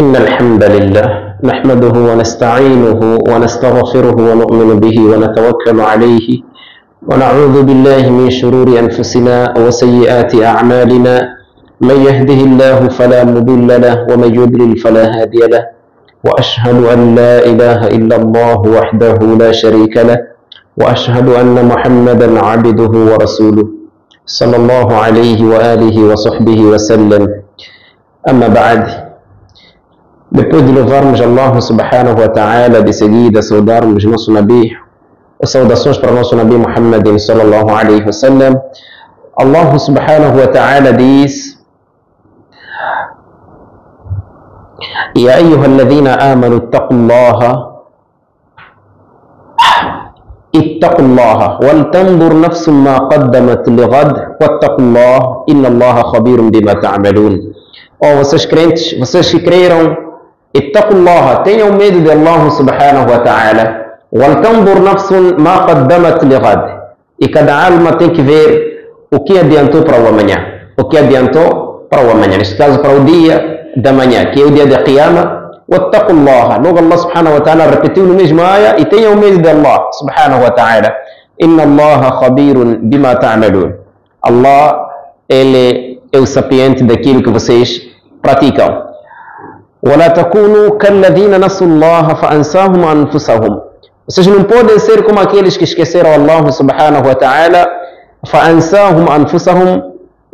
إن الحمد لله نحمده ونستعينه ونستغفره ونؤمن به ونتوكل عليه ونعوذ بالله من شرور أنفسنا وسيئات أعمالنا. من يهده الله فلا مضل له ومن يضلل فلا هادي له، وأشهد أن لا إله إلا الله وحده لا شريك له، وأشهد أن محمدا عبده ورسوله صلى الله عليه وآله وصحبه وسلم. أما بعد، depois de louvarmos Allah subhanahu wa ta'ala, de seguida saudarmos nosso Nabi, as saudações para o nosso Nabi Muhammad sallallahu alaihi wasallam, Allah subhanahu wa ta'ala diz: يا أيها الذين آمنوا اتقوا الله ولتنظر نفس ما قدمت لغد واتقوا الله إن الله خبير بما تعملون. Oh, vocês crentes, vocês que creram, اتقوا الله, tenham medo de Allah subhanahu wa ta'ala, ولتنظر نفس ما قدمت لغد, e cada alma tem que ver o que adiantou para o amanhã, o que adiantou para o amanhã, neste caso para o dia da manhã, que é o dia da Qiyamah. واتقوا الله, logo Allah subhanahu wa ta'ala repetiu no mesmo ayah, e tenham medo de Allah subhanahu wa ta'ala, إن الله خبير بما تعملون. Allah, ele é o sapiente daquilo que vocês praticam. ولا تكونوا كالذين نسوا الله فأنساهم أنفسهم. Vocês não podem ser como aqueles que esqueceram Allah subhanahu wa ta'ala, فأنساهم أنفسهم,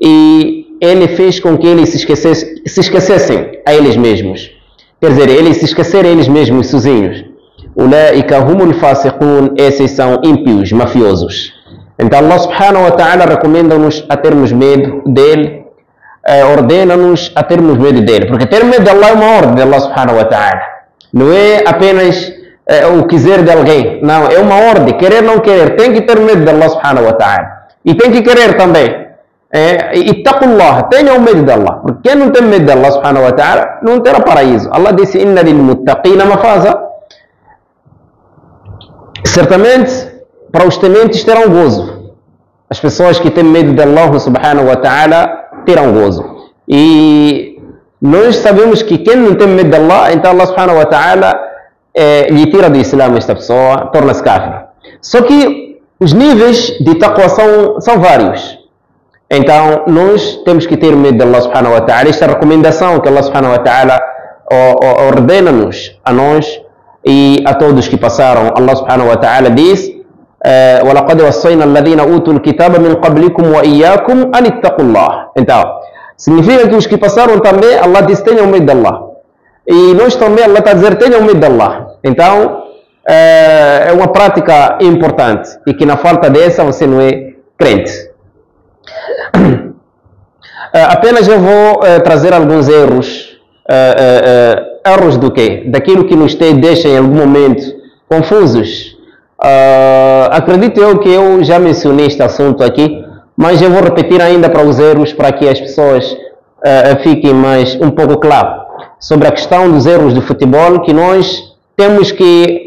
e ele fez com que eles se esquecessem a eles mesmos. Quer dizer, eles se esquecerem eles mesmos sozinhos. أولئك هم الفاسقون, esses são ímpios, mafiosos. Então Allah subhanahu wa ta'ala recomenda-nos a termos medo dele, ordena-nos a termos medo dele, porque ter medo de Allah é uma ordem de Allah subhanahu wa ta'ala, não é apenas o quiser de alguém, não, é uma ordem, querer não querer, tem que ter medo de Allah subhanahu wa ta'ala, e tem que querer também. Ittaqullah, tenham medo de Allah, porque quem não tem medo de Allah subhanahu wa ta'ala não terá paraíso. Allah disse: inna lil muttaqina mafaza. Certamente para os tementes terão gozo. As pessoas que têm medo de Allah subhanahu wa ta'ala terão gozo. E nós sabemos que quem não tem medo de Allah, então Allah subhanahu wa ta'ala lhe tira do Islã esta pessoa, torna-se kafir. Só que os níveis de taqwa são vários. Então nós temos que ter medo de Allah subhanahu wa ta'ala. Esta recomendação que Allah subhanahu wa ta'ala ordena-nos a nós e a todos que passaram. Allah subhanahu wa ta'ala diz: وَلَقَدْ وَصَّيْنَا الَّذِينَ أُوتُوا الْكِتَابَ مِنْ قَبْلِكُمْ وَإِيَّاكُمْ أَنِ اتَّقُوا اللَّهَ. Então, significa que os que passaram também, Allah diz: tenham medo de Allah. E nós também, Allah está a dizer: tenham medo de Allah. Então, é uma prática importante, e que na falta dessa você não é crente. Apenas eu vou trazer alguns erros. Erros do quê? Daquilo que nos deixa em algum momento confusos. Acredito eu que eu já mencionei este assunto aqui, mas eu vou repetir ainda para os erros, para que as pessoas fiquem mais um pouco claro sobre a questão dos erros do futebol, que nós temos que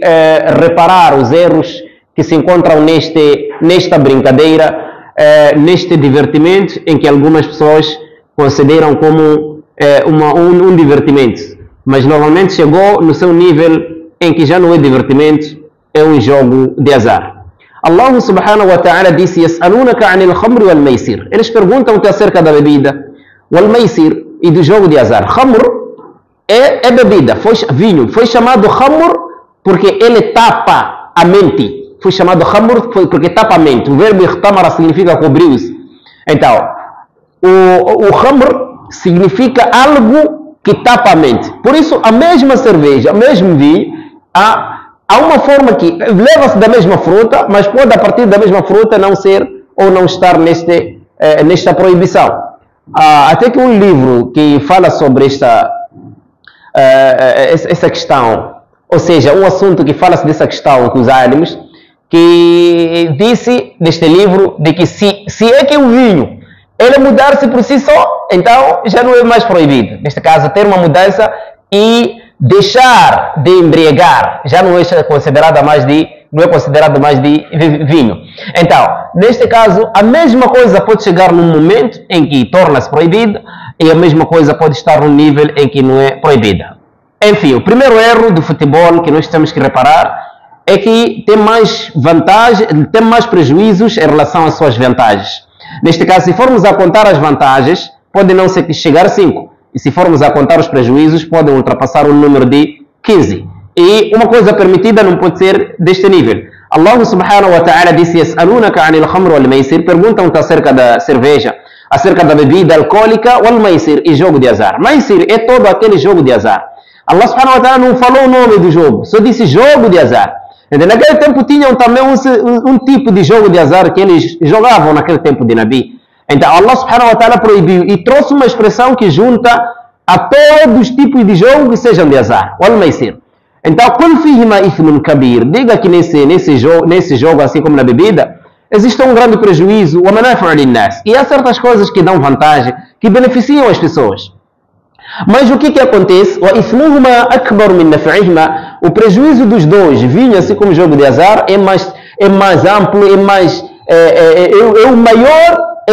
reparar os erros que se encontram nesta brincadeira, neste divertimento, em que algumas pessoas consideram como um divertimento, mas normalmente chegou no seu nível em que já não é divertimento, é um jogo de azar. Allah subhanahu wa ta'ala disse: يَسْأَلُونَكَ عَنِ الْخَمْرِ وَالْمَيْسِرِ. Eles perguntam-te acerca da bebida, وَالْمَيْسِرِ, e do jogo de azar. Khamr é bebida, vinho. Foi chamado khamr porque ele tapa a mente. Foi chamado khamr porque tapa a mente. O verbo ikhtamara significa cobriu-se. Então, o khamr significa algo que tapa a mente. Por isso, a mesma cerveja, o mesmo vinho, há uma forma que leva-se da mesma fruta, mas pode, a partir da mesma fruta, não ser ou não estar nesta proibição. Até que um livro que fala sobre essa questão, ou seja, um assunto que fala dessa questão com os árabes, que disse neste livro de que se é que o vinho ele mudar-se por si só, então já não é mais proibido. Neste caso, ter uma mudança e deixar de embriagar já não é considerado mais de vinho. Então, neste caso, a mesma coisa pode chegar num momento em que torna-se proibida, e a mesma coisa pode estar num nível em que não é proibida. Enfim, o primeiro erro do futebol que nós temos que reparar é que tem mais vantagens, tem mais prejuízos em relação às suas vantagens. Neste caso, se formos a contar as vantagens, pode não chegar a 5. E se formos a contar os prejuízos, podem ultrapassar o número de 15. E uma coisa permitida não pode ser deste nível. Allah subhanahu wa ta'ala disse: "Yas'alunaka 'anil khamr wal maisir", perguntam-te acerca da cerveja, acerca da bebida alcoólica, wal maisir, e jogo de azar. Maisir é todo aquele jogo de azar. Allah subhanahu wa ta'ala não falou o nome do jogo, só disse jogo de azar. Então, naquele tempo tinham também um tipo de jogo de azar que eles jogavam naquele tempo de Nabi. Então Allah subhanahu wa ta'ala proibiu e trouxe uma expressão que junta a todos os tipos de jogo que sejam de azar. Wal maisir. Então, quando fihima ithmun kabir, diga que nesse jogo, assim como na bebida, existe um grande prejuízo, wa manafi'u linnas, e há certas coisas que dão vantagem, que beneficiam as pessoas. Mas o que acontece? O prejuízo dos dois, vinho assim como jogo de azar, é mais amplo, é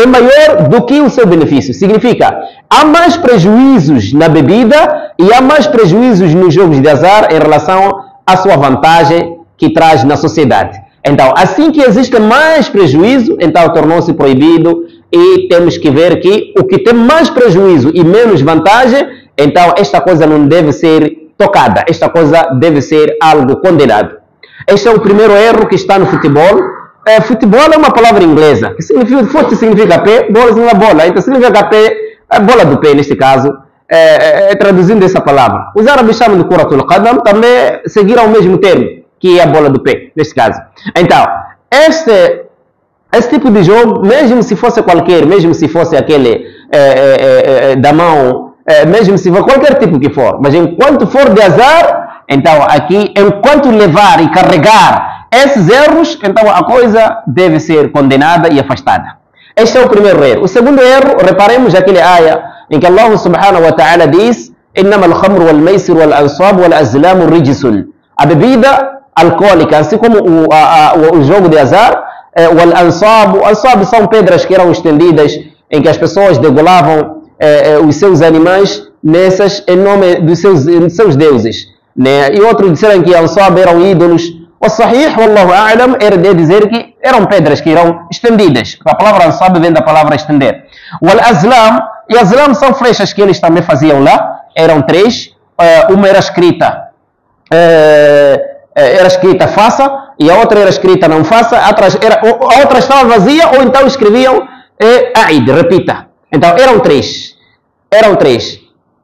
maior do que o seu benefício. Significa, há mais prejuízos na bebida e há mais prejuízos nos jogos de azar em relação à sua vantagem que traz na sociedade. Então, assim que existe mais prejuízo, então tornou-se proibido. E temos que ver que o que tem mais prejuízo e menos vantagem, então esta coisa não deve ser tocada, esta coisa deve ser algo condenado. Este é o primeiro erro que está no futebol. Futebol é uma palavra inglesa, que significa, fute significa pé, bola significa bola, então significa pé, bola do pé neste caso, traduzindo essa palavra. Os árabes chamam de Kuratul Qadam, também seguiram o mesmo termo, que é a bola do pé, neste caso. Então, esse tipo de jogo, mesmo se fosse qualquer, mesmo se fosse aquele da mão, mesmo se for qualquer tipo que for, mas enquanto for de azar, então aqui, enquanto levar e carregar esses erros, então a coisa deve ser condenada e afastada. Este é o primeiro erro. O segundo erro, reparemos aquele ayah em que Allah subhanahu wa ta'ala diz: "Innama al-khamru wal-maisir wal-ansab wal-azlamu rijsun". A bebida alcoólica, assim como o jogo de azar, o ansab são pedras que eram estendidas em que as pessoas degolavam os seus animais nessas em nome dos seus deuses, né? E outros disseram que ansab eram ídolos. O sahih, wallahu a'lam, era de dizer que eram pedras que eram estendidas. A palavra ansab vem da palavra estender. O azlam, e azlam são flechas que eles também faziam lá, eram 3, uma era escrita faça, e a outra era escrita não faça, a outra estava vazia, ou então escreviam aid, repita. Então eram 3.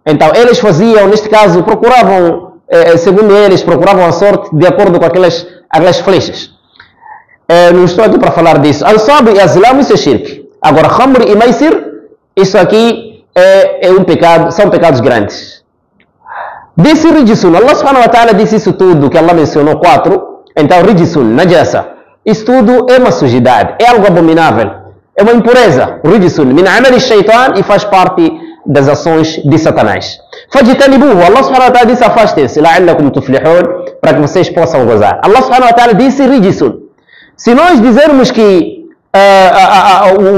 Então eles faziam, neste caso, procuravam, segundo eles, procuravam a sorte de acordo com aquelas flechas. Não estou aqui para falar disso. Ansab e azlam, isso é shirk. Agora, khamr e maisir, isso aqui é um pecado, são pecados grandes. Disse Rijsun, Allah subhanahu wa ta'ala disse isso tudo, que Allah mencionou 4. Então, Rijsun, najasa, isso tudo é uma sujidade, é algo abominável, é uma impureza. Rijsun, min amali shaitan, e faz parte das ações de Satanás. Fajtanibuhu, Allah subhanahu wa ta'ala disse: afastem-se, la'allakum tuflihun, para que vocês possam gozar. Allah subhanahu wa ta'ala disse Rijsun. Se nós dizermos que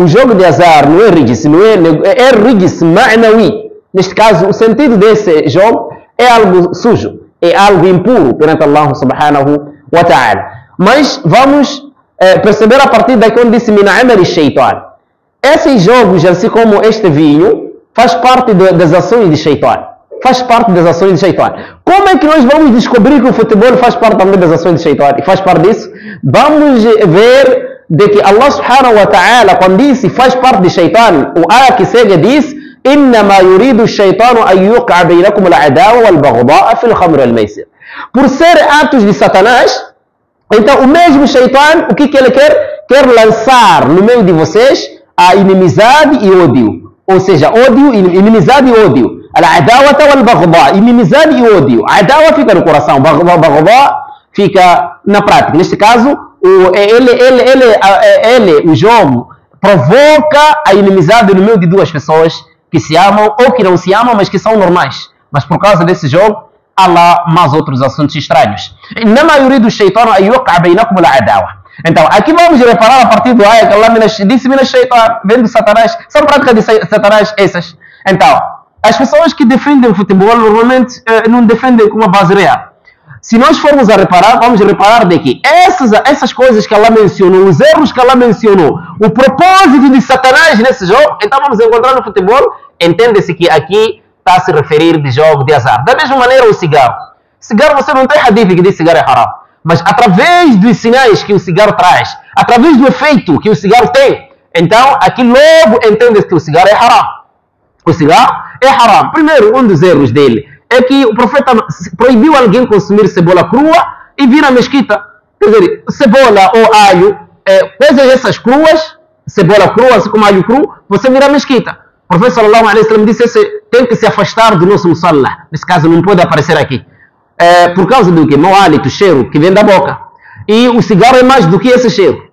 o jogo de azar não é rijis, é rijis ma'nawi, neste caso, o sentido desse jogo é algo sujo, é algo impuro perante Allah subhanahu wa ta'ala. Mas vamos perceber a partir daqui onde disse min amali shaitan. Esses jogos, assim como este vinho, faz parte das ações de shaitan. Faz parte das ações de shaitan. Como é que nós vamos descobrir que o futebol faz parte também das ações de shaitan? E faz parte disso? Vamos ver de que Allah subhanahu wa ta'ala, quando disse faz parte de shaitan, o ayah que segue diz: إنما يريد الشيطان أن يوقع بينكم العداوة والبغضاء في الخمر والميسر. Por ser atos de Satanás, então o mesmo shaitan, o que ele quer? Quer lançar no meio de vocês a inimizade e ódio. Ou seja, ódio, inimizade e ódio. Al-adawata wal-baghdha, inimizade e ódio. Adawa fica no coração, baghdha fica na prática. Neste caso, o jogo provoca a inimizade no meio de duas pessoas que se amam ou que não se amam, mas que são normais. Mas por causa desse jogo, há lá mais outros assuntos estranhos. Então, aqui vamos reparar a partir do ayah que Allah disse: mina shaitan, vem do Satanás. São práticas de Satanás essas. Então, as pessoas que defendem o futebol normalmente não defendem com uma base real. Se nós formos a reparar, vamos reparar de que essas coisas que Allah mencionou, os erros que Allah mencionou, o propósito de Satanás nesse jogo, então vamos encontrar no futebol, entende-se que aqui está a se referir de jogo de azar. Da mesma maneira o cigarro. Cigarro, você não tem hadith que diz que cigarro é haram. Mas através dos sinais que o cigarro traz, através do efeito que o cigarro tem, então aqui logo entende-se que o cigarro é haram. O cigarro é haram. Primeiro, um dos erros dele é que o profeta proibiu alguém consumir cebola crua e vir à mesquita. Quer dizer, cebola ou alho, coisas essas cruas, cebola crua, assim como alho cru, você vir à mesquita. O profeta sallallahu alaihi wasallam disse que tem que se afastar do nosso musalla. Nesse caso não pode aparecer aqui. Por causa do que? Mau hálito, cheiro que vem da boca. E o cigarro é mais do que esse cheiro.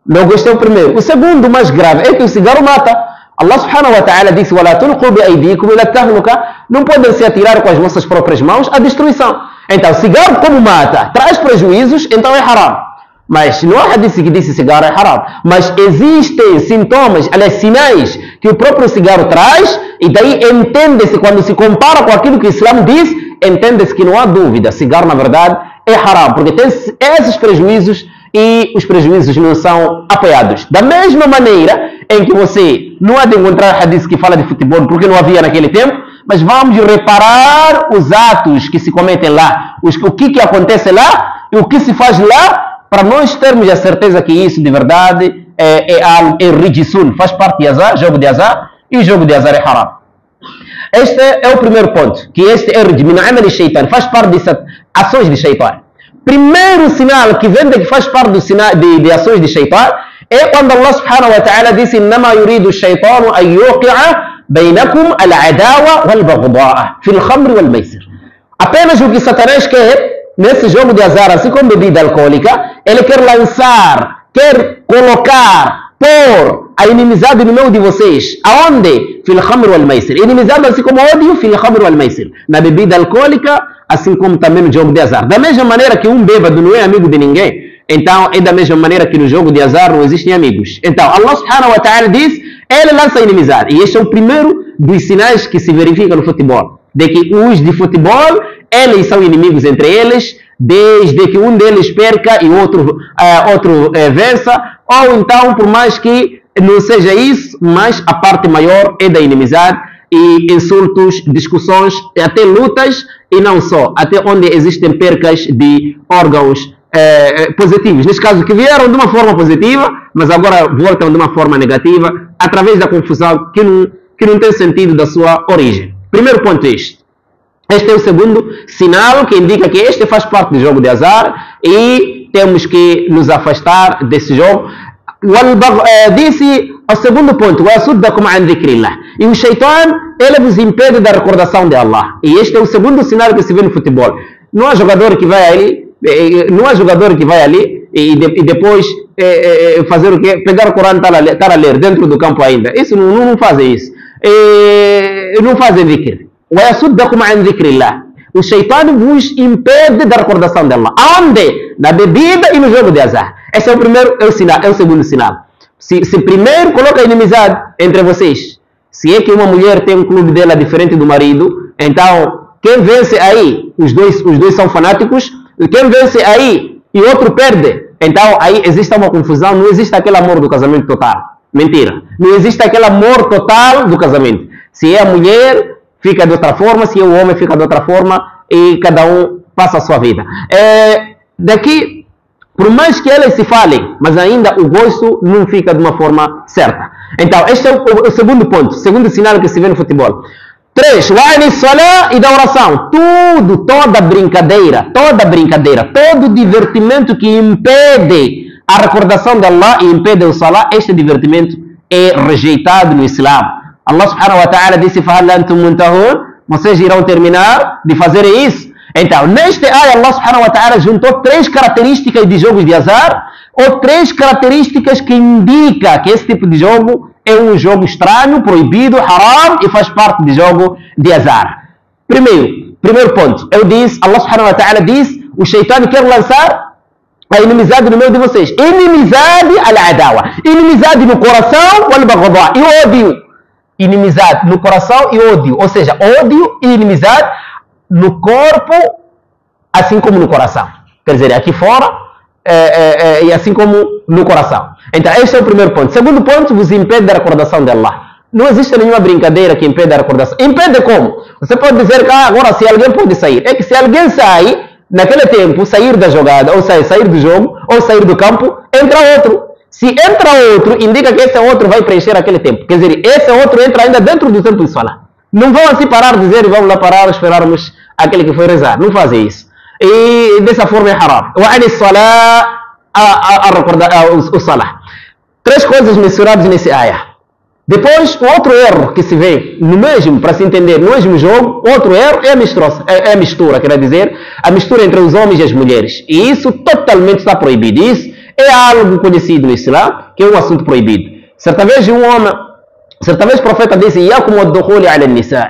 Logo este é o primeiro. O segundo mais grave é que o cigarro mata. Allah subhanahu wa ta'ala disse: "Wala tulqu bi aydikum ila tahluka", não podem se atirar com as vossas próprias mãos à destruição. Então, cigarro como mata, traz prejuízos, então é haram. Mas não há hadith que disse cigarro é haram. Mas existem sintomas, aliás, sinais que o próprio cigarro traz, e daí entende-se, quando se compara com aquilo que o Islã diz, entende-se que não há dúvida, cigarro na verdade é haram, porque tem esses prejuízos e os prejuízos não são apoiados. Da mesma maneira em que você não há de encontrar hadith que fala de futebol, porque não havia naquele tempo, mas vamos reparar os atos que se cometem lá, o que acontece lá e o que se faz lá, para nós termos a certeza que isso de verdade é rijisun, faz parte de azar, jogo de azar, e o jogo de azar é haram. Este é o primeiro ponto, que este é min amal shaitan, faz parte de ações de shaitan. Primeiro sinal que vem de que faz parte de ações de shaitan é quando Allah subhanahu wa ta'ala disse: "Innama yuridu ash-shaytanu an yuqi'a bainakum al-adawa wal-baghdha'a fil khamr wal-maisir." Apenas o que Satanás quer nesse jogo de azar, assim como bebida alcoólica, ele quer lançar, quer colocar, pôr a inimizade no meio de vocês. Aonde? Fil khamr wal-maisir. Inimizade assim como ódio, fil khamr wal-maisir. Na bebida alcoólica, assim como também no jogo de azar. Da mesma maneira que um bêbado não é amigo de ninguém, então é da mesma maneira que no jogo de azar não existem amigos. Então Allah subhanahu wa ta'ala diz, ele lança a inimizade. E este é o primeiro dos sinais que se verifica no futebol. De que os de futebol, eles são inimigos entre eles, desde que um deles perca e o outro vença, ou então, por mais que não seja isso, mas a parte maior é da inimizade, e insultos, discussões, até lutas, e não só, até onde existem percas de órgãos positivos, neste caso que vieram de uma forma positiva, mas agora voltam de uma forma negativa, através da confusão que não tem sentido da sua origem. Primeiro ponto é este. Este é o segundo sinal que indica que este faz parte do jogo de azar e temos que nos afastar desse jogo. Disse o segundo ponto: e o shaitan, ele vos impede da recordação de Allah. E este é o segundo sinal que se vê no futebol. Não há jogador que vai ali, e depois fazer o quê? Pegar o Corão e estar a ler dentro do campo ainda. Isso não fazem isso. Não fazem dhikr. O shaitan vos impede da recordação de Allah. Aonde? Na bebida e no jogo de azar. Esse é o primeiro, é o segundo sinal. Se primeiro coloca a inimizade entre vocês, se é que uma mulher tem um clube dela diferente do marido, então quem vence aí, os dois são fanáticos, quem vence aí e outro perde, então aí existe uma confusão, não existe aquele amor do casamento total. Mentira. Não existe aquele amor total do casamento. Se é a mulher, fica de outra forma, se é o homem, fica de outra forma, e cada um passa a sua vida. Daqui, por mais que eles se falem, mas ainda o gosto não fica de uma forma certa. Então, este é o segundo ponto, segundo sinal que se vê no futebol. 3. E da oração. Toda brincadeira, todo divertimento que impede a recordação de Allah e impede o salah, este divertimento é rejeitado no Islã. Allah subhanahu wa ta'ala disse: "Fahal antum muntahun", vocês irão terminar de fazer isso. Então, neste ayah, Allah subhanahu wa ta'ala juntou 3 características de jogos de azar, ou 3 características que indicam que esse tipo de jogo é um jogo estranho, proibido, haram, e faz parte de jogo de azar. Primeiro ponto, Allah subhanahu wa ta'ala diz, o shaitan quer lançar a inimizade no meio de vocês. Inimizade al-adawa, inimizade no coração, wal-baghdha, e o ódio. inimizade no coração e ódio. Ou seja, ódio e inimizade no corpo, assim como no coração. Quer dizer, aqui fora e assim como no coração. Então, este é o primeiro ponto. Segundo ponto, vos impede da recordação de Allah. Não existe nenhuma brincadeira que impede a recordação. Impede como? Você pode dizer que agora se alguém pode sair. É que se alguém sai, naquele tempo, sair da jogada, ou sair do jogo, ou sair do campo, entra outro. Se entra outro, indica que esse outro vai preencher aquele tempo. Quer dizer, esse outro entra ainda dentro do tempo de Salah. Não vão assim parar de dizer, vamos lá parar, esperarmos aquele que foi rezar. Não fazem isso. E dessa forma é haram. A recordar o Salah. 3 coisas mensuradas nesse ayah. Depois, o outro erro que se vê no mesmo, para se entender, no mesmo jogo, outro erro é a mistura, quer dizer, a mistura entre os homens e as mulheres. E isso totalmente está proibido. Isso é algo conhecido no Islã, que é um assunto proibido. Certa vez o profeta disse,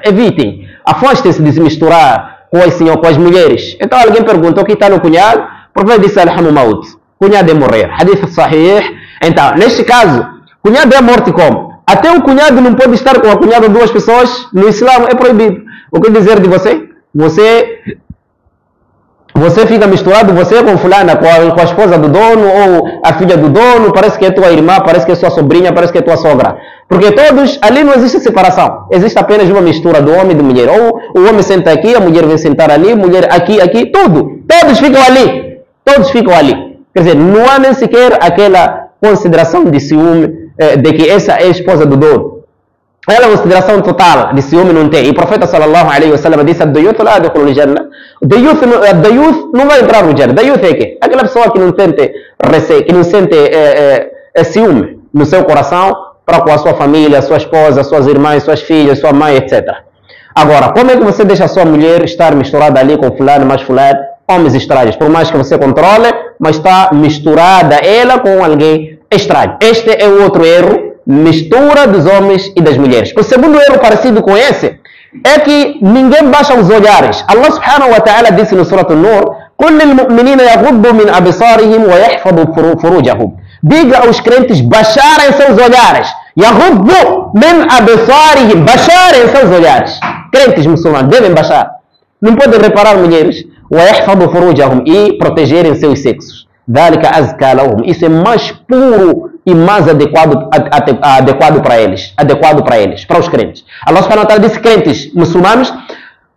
evitem, afastem-se de se misturar com as mulheres. Então alguém perguntou, o que está no cunhado? O profeta disse, al-hamumaut, cunhado é morrer. Hadith sahih. Então, neste caso, cunhado é morte como? Até o cunhado não pode estar com a cunhada de 2 pessoas, no Islã é proibido. O que dizer de você? Você fica misturado, você com fulana, com a esposa do dono, ou a filha do dono, parece que é tua irmã, parece que é sua sobrinha, parece que é tua sogra. Porque todos, ali não existe separação. Existe apenas uma mistura do homem e da mulher. Ou o homem senta aqui, a mulher vem sentar ali, mulher aqui, tudo. Todos ficam ali. Todos ficam ali. Quer dizer, não há nem sequer aquela consideração de ciúme, de que essa é a esposa do dono. Ela é uma consideração total de ciúme não tem. E o profeta sallallahu alaihi wa sallam disse: "Ad-dayuth la yadkhulu al-jannah." Ad-dayuth não vai entrar no Jannah. Dayuth é quê? Aquela pessoa que não sente receio, que não sente ciúme no seu coração para com a sua família, sua esposa, suas irmãs, suas filhas, sua mãe, etc. Agora, como é que você deixa a sua mulher estar misturada ali com fulano, mais fulano, homens estranhos? Por mais que você controle, mas está misturada ela com alguém estranho. Este é o outro erro, mistura dos homens e das mulheres. O segundo erro parecido com esse é que ninguém baixa os olhares. Allah subhanahu wa ta'ala disse no Surah An-Nur: "Qul lil-mu'minina yaghuddu min absarihim wa yahfadhu furujahum." Diga aos crentes baixarem seus olhares. Yaghuddu min absarihim, baixarem seus olhares. Crentes muçulmanos devem baixar. Não podem reparar mulheres. Wa yahfadhu furujahum, e protegerem seus sexos. Dhalika azka lahum. Isso é mais puro e mais adequado para eles, para os crentes. Allah subhanahu wa ta'ala disse: crentes muçulmanos,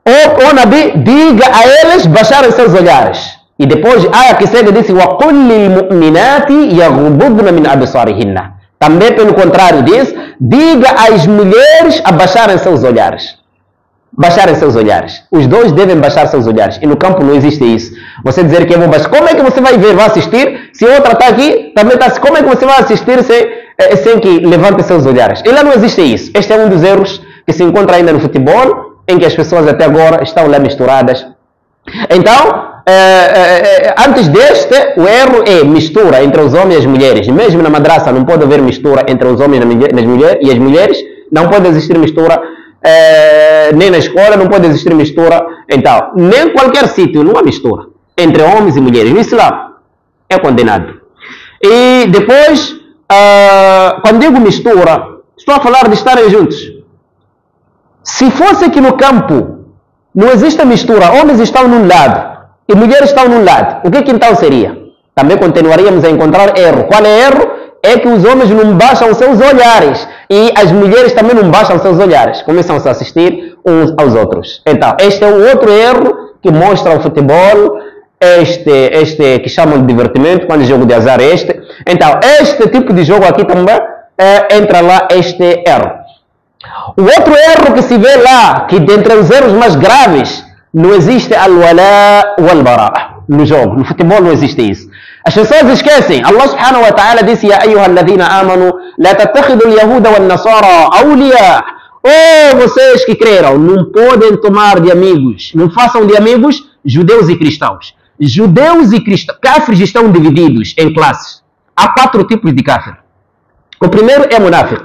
o Nabi, diga a eles baixarem seus olhares. E depois a que segue disse: وَقُلْ لِلْمُؤْمِنَاتِ يَغْضُضْنَ مِنْ أَبْصَارِهِنَّ. Também pelo contrário diz: diga às mulheres a baixarem seus olhares. Baixarem seus olhares. Os dois devem baixar seus olhares. E no campo não existe isso. Você dizer que eu vou baixar. Como é que você vai ver, vai assistir? Se outra está aqui, também está. Como é que você vai assistir sem que levante seus olhares? E lá não existe isso. Este é um dos erros que se encontra ainda no futebol, em que as pessoas até agora estão lá misturadas. Então, antes deste, o erro é mistura entre os homens e as mulheres. Mesmo na madraça não pode haver mistura entre os homens e as mulheres. Não pode existir mistura. Nem na escola não pode existir mistura. Então, nem em qualquer sítio não há mistura entre homens e mulheres. No Islã é condenado. E depois, quando digo mistura, estou a falar de estarem juntos. Se fosse que no campo não existe mistura, homens estão num lado e mulheres estão num lado, o que então seria? Também continuaríamos a encontrar erro. Qual é erro? É que os homens não baixam seus olhares e as mulheres também não baixam seus olhares, começam-se a assistir uns aos outros. Então, este é o outro erro que mostra o futebol, este que chamam de divertimento, quando o jogo de azar é este. Então, este tipo de jogo aqui também entra lá este erro. O outro erro que se vê lá, que dentre os erros mais graves, não existe al-wala wal-bara no jogo, no futebol não existe isso. As pessoas esquecem. Allah subhanahu wa ta'ala disse: "Ya ayyuhalladhina amanu, la tattakhidhu al-yahuda wan-nasara awliya." Oh, vocês que creram, não podem tomar de amigos, não façam de amigos judeus e cristãos. Judeus e cristãos, cáfirs estão divididos em classes. Há 4 tipos de cáfir. O primeiro é munafiq,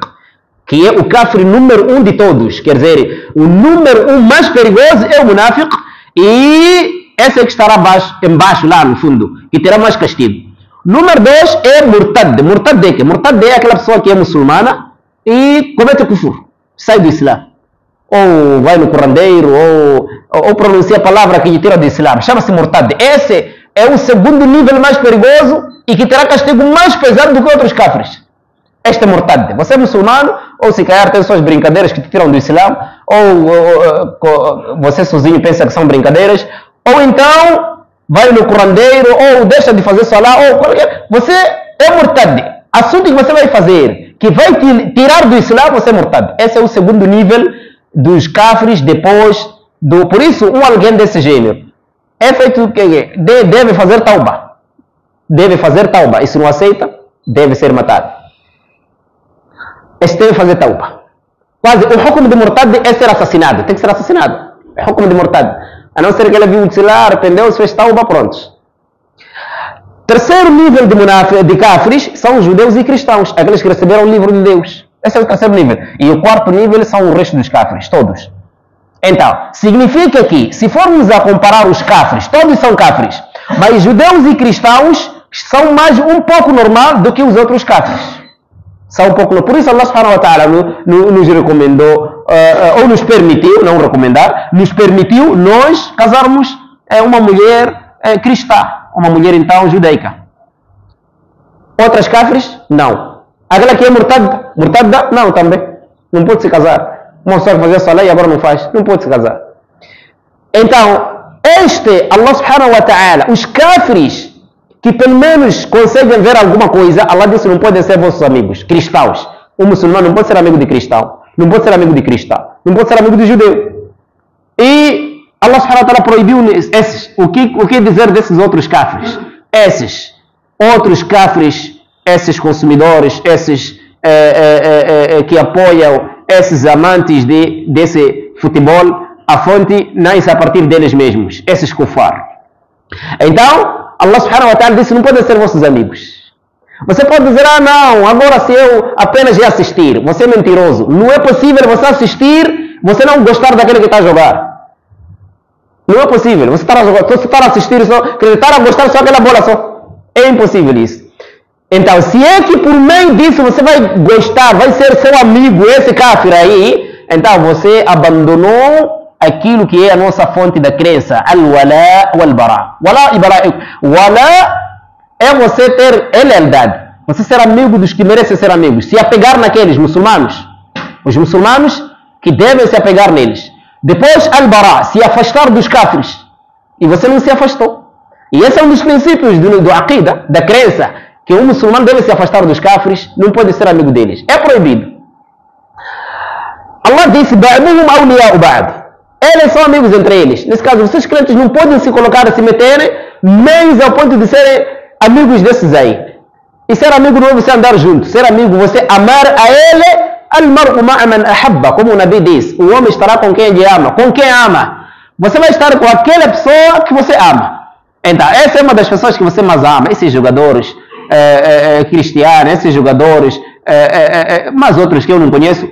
que é o cáfir número 1 de todos. Quer dizer, o número 1 mais perigoso é o munafiq, e esse é que estará embaixo, lá no fundo, que terá mais castigo. Número 2 é murtad. Murtad é que? Murtad é aquela pessoa que é muçulmana e comete kufur. sai do Islã. Ou vai no curandeiro, ou pronuncia a palavra que lhe tira do Islã. Chama-se murtad. Esse é o segundo nível mais perigoso e que terá castigo mais pesado do que outros kafres. Este é murtad. Você é muçulmano, ou se calhar tem suas brincadeiras que te tiram do Islã, ou você sozinho pensa que são brincadeiras, ou então vai no curandeiro, ou deixa de fazer salá, ou qualquer... Você é murtad. Assunto que você vai fazer, que vai te tirar do Islã, você é murtad. Esse é o segundo nível dos kafres depois do... Por isso, alguém desse gênero é feito que deve fazer tauba. Deve fazer tauba. E se não aceita, deve ser matado. Este deve fazer tauba. Quase, o hukum de murtad é ser assassinado. Tem que ser assassinado. É o hukum de murtad. A não ser que ele viu o Islã, arrependeu-se, fez tauba, prontos. Terceiro nível de kafres são os judeus e cristãos, aqueles que receberam o livro de Deus. Esse é o terceiro nível. E o quarto nível são o resto dos kafres, todos. Então, significa que, se formos a comparar os kafres, todos são kafres, mas judeus e cristãos são mais um pouco normal do que os outros kafres. São um pouco. Por isso Allah subhanahu wa ta'ala nos recomendou, ou nos permitiu, não recomendar, nos permitiu nós casarmos uma mulher cristã. Uma mulher, então, judaica. Outras kafres? Não. Aquela que é murtada? Não, também. Não pode se casar. Uma pessoa que fazia salá e agora não faz. Não pode se casar. Então, Allah subhanahu wa ta'ala, os kafres que pelo menos conseguem ver alguma coisa, Allah disse, não podem ser vossos amigos, cristãos. O muçulmano não pode ser amigo de cristão. Não pode ser amigo de cristão. Não pode ser amigo de judeu. E Allah subhanahu wa ta'ala proibiu esses. O que dizer desses outros kafres? Esses outros kafres, esses consumidores, esses que apoiam, esses amantes desse futebol, a fonte nasce a partir deles mesmos, esses kufar. Então, Allah subhanahu wa ta'ala disse, não podem ser vossos amigos. Você pode dizer, não, agora se eu apenas ia assistir, você é mentiroso. Não é possível você assistir, você não gostar daquele que está a jogar. Não é possível. Você está a jogar, você está a assistir, só acreditar a gostar só aquela bola só. É impossível isso. Então, se é que por meio disso você vai gostar, vai ser seu amigo, esse kafir aí, então você abandonou aquilo que é a nossa fonte da crença, al-wala wal-bara. Wala e bara. Wala é você ter lealdade, você ser amigo dos que merecem ser amigos, se apegar naqueles muçulmanos, os muçulmanos que devem se apegar neles. Depois, al-bara, se afastar dos kafires, e você não se afastou. E esse é um dos princípios do aqida, da crença, que um muçulmano deve se afastar dos kafires, não pode ser amigo deles. É proibido. Allah disse, ba'duhum awliya'u ba'd. Eles são amigos entre eles. Nesse caso, vocês crentes não podem se colocar a se meterem, meios ao ponto de serem amigos desses aí. E ser amigo não é você andar junto. Ser amigo, você amar a ele, al-mar'u ma'a man ahabba, como o Nabi diz. O homem estará com quem ele ama. Com quem ama. Você vai estar com aquela pessoa que você ama. Então, essa é uma das pessoas que você mais ama. Esses jogadores cristianos, esses jogadores, mas outros que eu não conheço.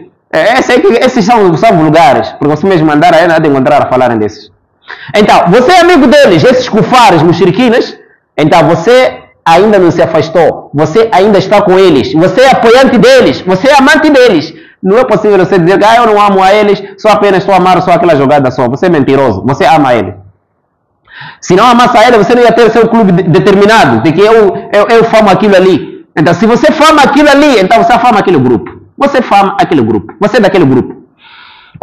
Esses são vulgares, porque você mesmo mandar aí nada encontrar a falarem desses. Então, você é amigo deles, esses kufares, mushrikinas, então você ainda não se afastou, você ainda está com eles, você é apoiante deles, você é amante deles. Não é possível você dizer que eu não amo a eles, só apenas estou a amar só aquela jogada só. Você é mentiroso, você ama ele. Se não amasse a ele, você não ia ter seu clube determinado, de que eu famo aquilo ali. Então, se você fama aquilo ali, então você fama aquele grupo. Você fama aquele grupo. Você é daquele grupo.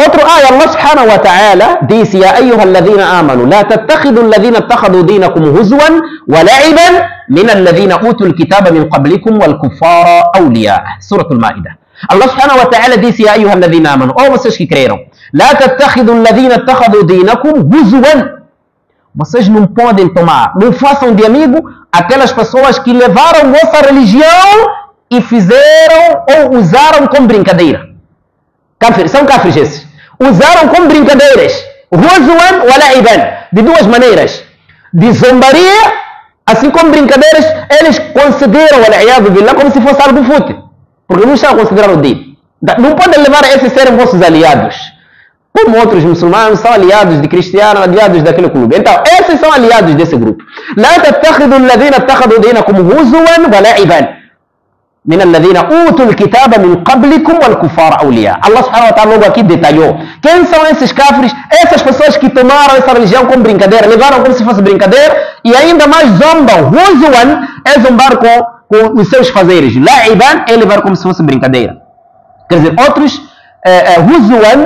Outro ayah, Allah subhanahu wa ta'ala disse, Ya ayyuha alladhina amanu, la tattakhidhu alladhina attakhadhu dinakum huzwan wa la'iban min alladhina utul kitaba min qablikum wal kuffara awliya. Suratul Ma'idah. Allah subhanahu wa ta'ala disse, Ya ayyuha alladhina amanu, vocês que creram, la tattakhidhu alladhina attakhadhu dinakum huzwan. Vocês não podem tomar, não façam de amigo aquelas pessoas que levaram vossa religião e fizeram ou usaram como brincadeira. São kafir esses. Usaram como brincadeiras. Huzwan wa la'iban. De duas maneiras. De zombaria, assim como brincadeiras, eles consideram al-iyadu billah como se fosse algo fútil. Porque não estão considerando o din. Não podem levar a esses serem vossos aliados. Como outros muçulmanos são aliados de cristianos, aliados daquele clube. Então, esses são aliados desse grupo. La tattakhidhu alladhina attakhadhu dinakum huzwan wa la'iban. من الذين أوتوا الكتاب من قبلكم والكفار أولياء. Allah subhanahu wa ta'ala logo aqui detalhou quem são esses cáfiros, essas pessoas que tomaram essa religião como brincadeira, levaram como se fosse brincadeira e ainda mais zombam. Huzuan é zombar com os seus fazeres. La'iban é levar como se fosse brincadeira. Quer dizer, outros Huzuan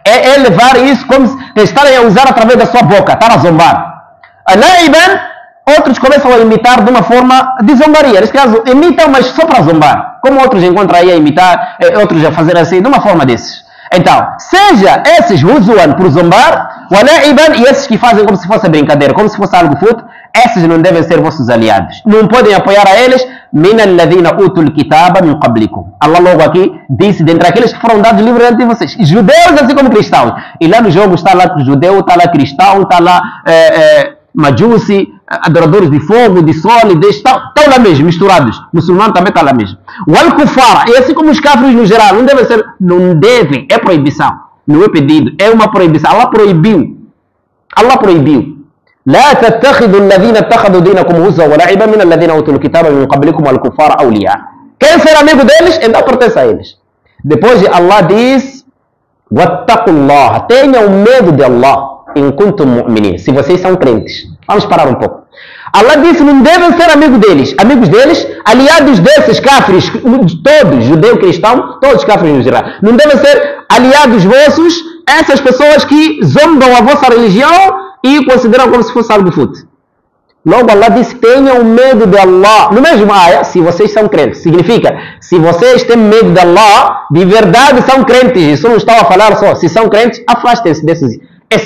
é levar isso como se estarem a usar através da sua boca, estar a zombar. La'iban, outros começam a imitar de uma forma de zombaria. Neste caso, imitam, mas só para zombar. Como outros encontram aí a imitar, outros a fazer assim, de uma forma desses. Então, seja esses Huzuan por zombar, Wala'iban, e esses que fazem como se fosse brincadeira, como se fosse algo fútil, esses não devem ser vossos aliados. Não podem apoiar a eles. Min alladhina utul kitaba min qablikum. Allah logo aqui disse, dentre aqueles que foram dados livres ante vocês, judeus assim como cristãos. E lá no jogo está lá judeu, está lá cristão, está lá majusi, adoradores de fogo, de sol, estão lá mesmo, misturados. Muçulmano também está lá mesmo. Wal kufara, e assim como os cáfiros no geral, não devem, é proibição, não é pedido, é uma proibição. Allah proibiu. لا تتخذوا الذين اتخذوا دينكم هزوا ولعبا من الذين اوتوا الكتاب من قبلكم والكفار اولياء. Quem ser amigo deles, então pertence a eles. Depois Allah diz: wattaqullah, tenham medo de Allah, in kuntum mu'minin, se vocês são crentes. Vamos parar um pouco. Allah disse: não devem ser amigos deles, aliados desses cáfiros, todos, judeu, cristão, todos cáfiros no geral. Não devem ser aliados vossos, essas pessoas que zombam a vossa religião e consideram como se fosse algo fútil. Logo Allah disse: tenham medo de Allah. No mesmo área, se vocês são crentes, significa, se vocês têm medo de Allah, de verdade são crentes. Isso não estava a falar só, se são crentes, afastem-se desses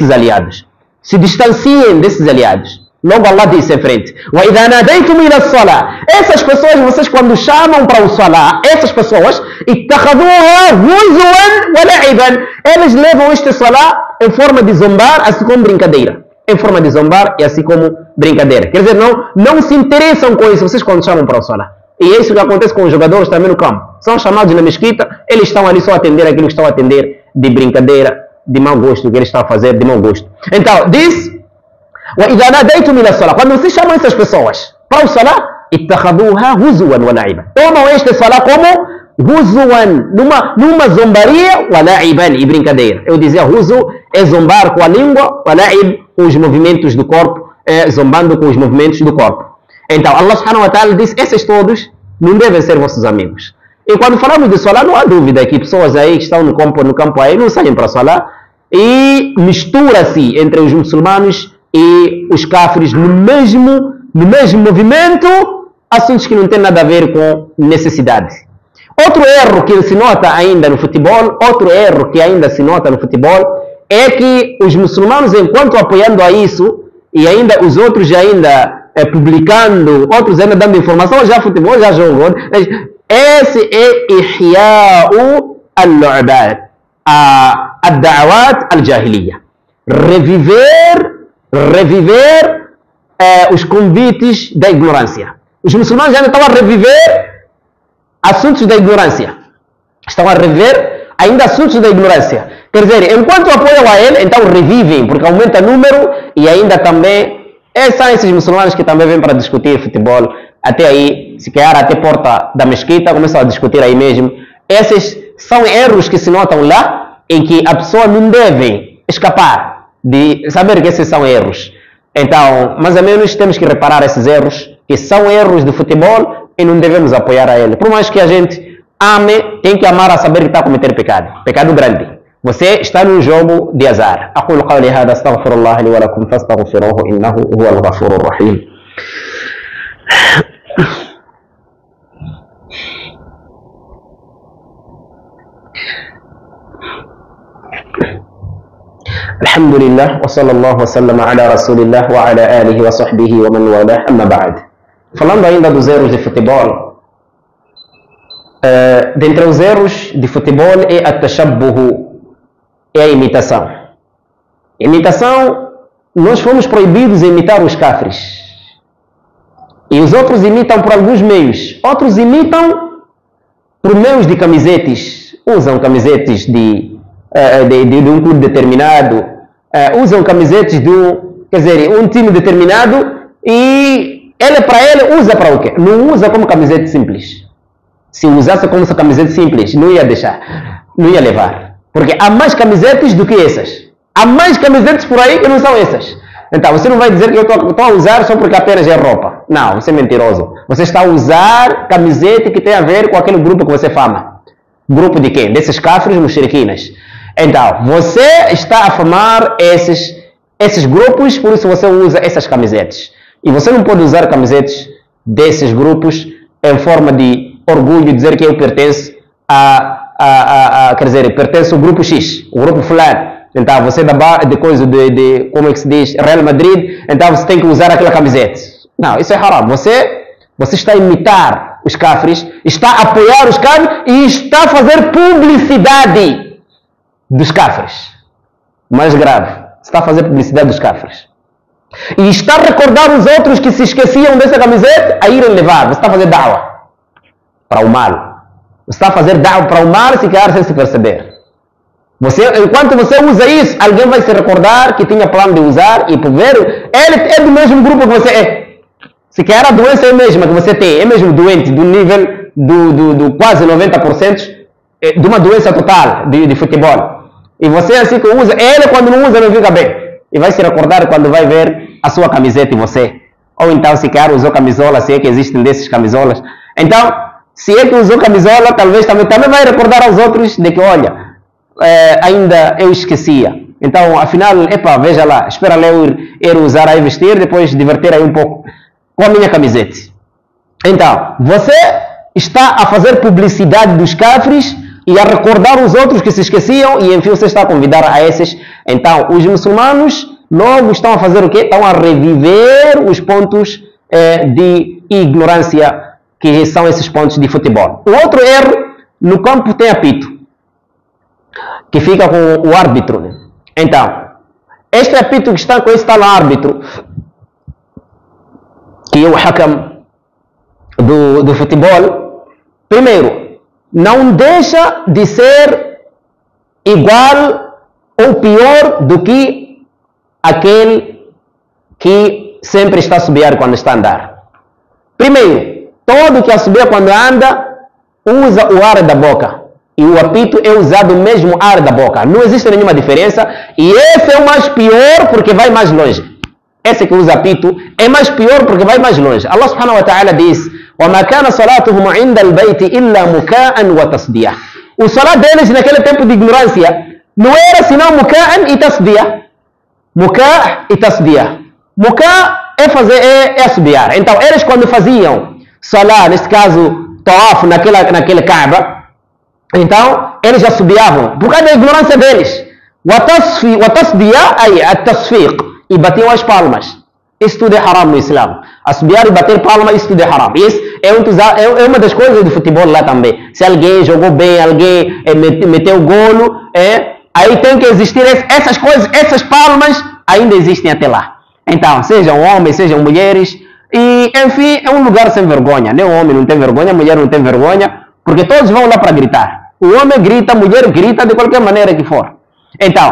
aliados. Se distanciem desses aliados. Logo Allah disse em frente: وَإِذَا نَادَيْتُمْ إِلَى الصَّلَاةِ. Essas pessoas, vocês quando chamam para o salah, essas pessoas, اتَّخَذُوهَا هُزُوًا وَلَعِبًا. Eles levam este salah em forma de zombar, assim como brincadeira. Em forma de zombar e assim como brincadeira. Quer dizer, não se interessam com isso, vocês quando chamam para o salah. E é isso que acontece com os jogadores também no campo. São chamados na mesquita, eles estão ali só a atender aquilo que estão a atender de brincadeira, de mau gosto, que eles estão a fazer de mau gosto. Então, diz: وَإِذَا نَادَيْتُمْ إِلَى الصَّلَاةِ. Quando vocês chamam essas pessoas para o salah, اتَّخَذُوهَا هُزُوًا وَلَعِبًا. Tomam este salah como huzuan, numa zombaria, wala'iban, e brincadeira. Eu dizia, huzu é zombar com a língua, wala'ib com os movimentos do corpo, zombando com os movimentos do corpo. Então, Allah subhanahu wa ta'ala disse, esses todos não devem ser vossos amigos. E quando falamos de salah, não há dúvida que pessoas aí que estão no campo aí não saem para salah, e mistura-se entre os muçulmanos e os cáfiros no mesmo movimento, assuntos que não têm nada a ver com necessidade. Outro erro que se nota ainda no futebol, é que os muçulmanos, enquanto apoiando a isso, e ainda os outros ainda publicando, outros ainda dando informação, já futebol, já jogo. Esse é ihya'u al-lu'bat, ad-da'awat al-jahiliya. Reviver os convites da ignorância. Os muçulmanos ainda estão a reviver assuntos da ignorância. Estão a reviver ainda assuntos da ignorância. Quer dizer, enquanto apoiam a ele, então revivem, porque aumenta o número e ainda também são esses muçulmanos que também vêm para discutir futebol. Até aí, se calhar até porta da mesquita, começam a discutir aí mesmo. Esses são erros que se notam lá, em que a pessoa não deve escapar de saber que esses são erros. Então, mais ou menos, temos que reparar esses erros, que são erros de futebol, e não devemos apoiar a ele. Por mais que a gente ame, tem que amar a saber que está a cometer pecado. Pecado grande. Você está num jogo de azar. أقول قولي هذا أستغفر الله لي ولكم فاستغفروه إنه هو الغفور الرحيم. الحمد لله وصلى الله وسلم على رسول الله وعلى آله وصحبه ومن والاه أما بعد. Falando ainda dos erros de futebol, dentre os erros de futebol é a tashabbuhu, é a imitação. Imitação, nós fomos proibidos de imitar os cáfiros. E os outros imitam por alguns meios. Outros imitam por meios de camisetes. Usam camisetes de um clube determinado. Usam camisetes de um time determinado e para ele, usa para o quê? Não usa como camiseta simples. Se usasse como essa camiseta simples, não ia deixar, não ia levar. Porque há mais camisetas do que essas. Há mais camisetas por aí que não são essas. Então, você não vai dizer que eu estou a usar só porque apenas é roupa. Não, você é mentiroso. Você está a usar camiseta que tem a ver com aquele grupo que você fama. Grupo de quem? Desses cáfiros muxeriquinas. Então, você está a famar esses grupos, por isso você usa essas camisetas. E você não pode usar camisetas desses grupos em forma de orgulho, dizer que eu pertenço quer dizer, pertence ao grupo X, o grupo fulano. Então, você de coisa de como é que se diz, Real Madrid, então você tem que usar aquela camiseta. Não, isso é haram. Você está a imitar os cáfiros, está a apoiar os cáfiros e está a fazer publicidade dos cáfiros. Mais grave, está a fazer publicidade dos cáfiros. E está a recordar os outros que se esqueciam dessa camiseta a irem levar. Você está a fazer da'wa para o mal. Você está a fazer da'wa para o mal se calhar sem se perceber. Enquanto você usa isso, alguém vai se recordar que tinha plano de usar e por ver, ele é do mesmo grupo que você é. Se calhar a doença é a mesma que você tem, é mesmo doente, do nível do quase 90% de uma doença total de futebol. E você assim que usa, ele quando não usa não fica bem. E vai se recordar quando vai ver a sua camiseta em você. Ou então se calhar usou camisola, se é que existem desses camisolas. Então, se é que usou camisola, talvez também vai recordar aos outros de que, olha, ainda eu esquecia. Então, afinal, veja lá, espera lá eu ir usar aí vestir, depois divertir aí um pouco com a minha camiseta. Então, você está a fazer publicidade dos cáfiros e a recordar os outros que se esqueciam e, enfim, você está a convidar a esses. Então, os muçulmanos logo estão a fazer o quê? Estão a reviver os pontos de ignorância que são esses pontos de futebol. O outro erro, no campo tem apito, que fica com o árbitro. Então, este apito que está com esse tal árbitro, que é o hakam do futebol, primeiro, não deixa de ser igual ou pior do que aquele que sempre está a assobiar quando está a andar. Primeiro, todo que assobia quando anda usa o ar da boca. E o apito é usado o mesmo ar da boca. Não existe nenhuma diferença. E esse é o mais pior porque vai mais longe. Esse que usa apito é mais pior porque vai mais longe. Allah subhanahu wa ta'ala diz: وَمَا كَانَ صَلَاتُهُمْ عِنْدَ الْبَيْتِ إِلَّا مُكَاءً وَتَصْدِيَةً. O salat deles naquele tempo de ignorância não era senão muka'an e tasdiyah. Muka' e tasdiyah. Muka' é assobiar. Então, eles quando faziam salat, neste caso, tawaf naquele Kaaba, então, eles assobiavam, por causa da ignorância deles. Watasdiyah, aí, at-tasfiq, e batiam as palmas. Isso tudo é haram no Islã. Assobiar e bater palma, isso tudo é haram. Isso é uma das coisas do futebol lá também. Se alguém jogou bem, alguém meteu golo, aí tem que existir essas coisas, essas palmas ainda existem até lá. Então, sejam homens, sejam mulheres, e enfim, é um lugar sem vergonha. Nem o homem não tem vergonha, a mulher não tem vergonha, porque todos vão lá para gritar. O homem grita, a mulher grita, de qualquer maneira que for. Então,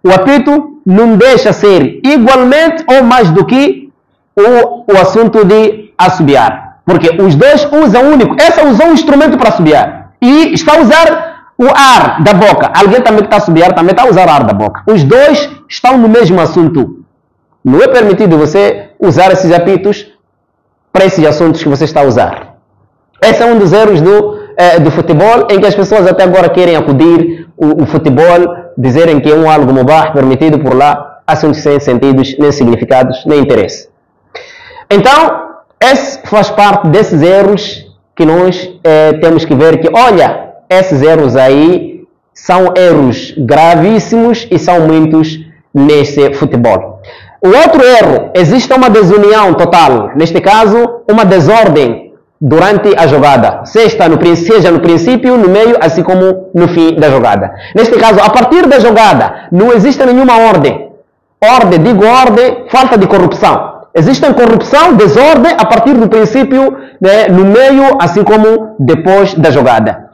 o apito não deixa ser igualmente ou mais do que o assunto de assobiar. Porque os dois usam único. Essa usou um instrumento para assobiar. E está a usar o ar da boca. Alguém também que está a assobiar também está a usar o ar da boca. Os dois estão no mesmo assunto. Não é permitido você usar esses apitos para esses assuntos que você está a usar. Esse é um dos erros do futebol, em que as pessoas até agora querem acudir o futebol, dizerem que é algo mubah, permitido por lá, assuntos sem sentidos, nem significados, nem interesse. Então, esse faz parte desses erros que nós temos que ver que, olha, esses erros aí são erros gravíssimos e são muitos nesse futebol. O outro erro, existe uma desunião total, neste caso, uma desordem durante a jogada, seja no princípio, no meio, assim como no fim da jogada. Neste caso, a partir da jogada, não existe nenhuma ordem. Ordem, falta de corrupção. Existe corrupção, desordem, a partir do princípio, no meio, assim como depois da jogada.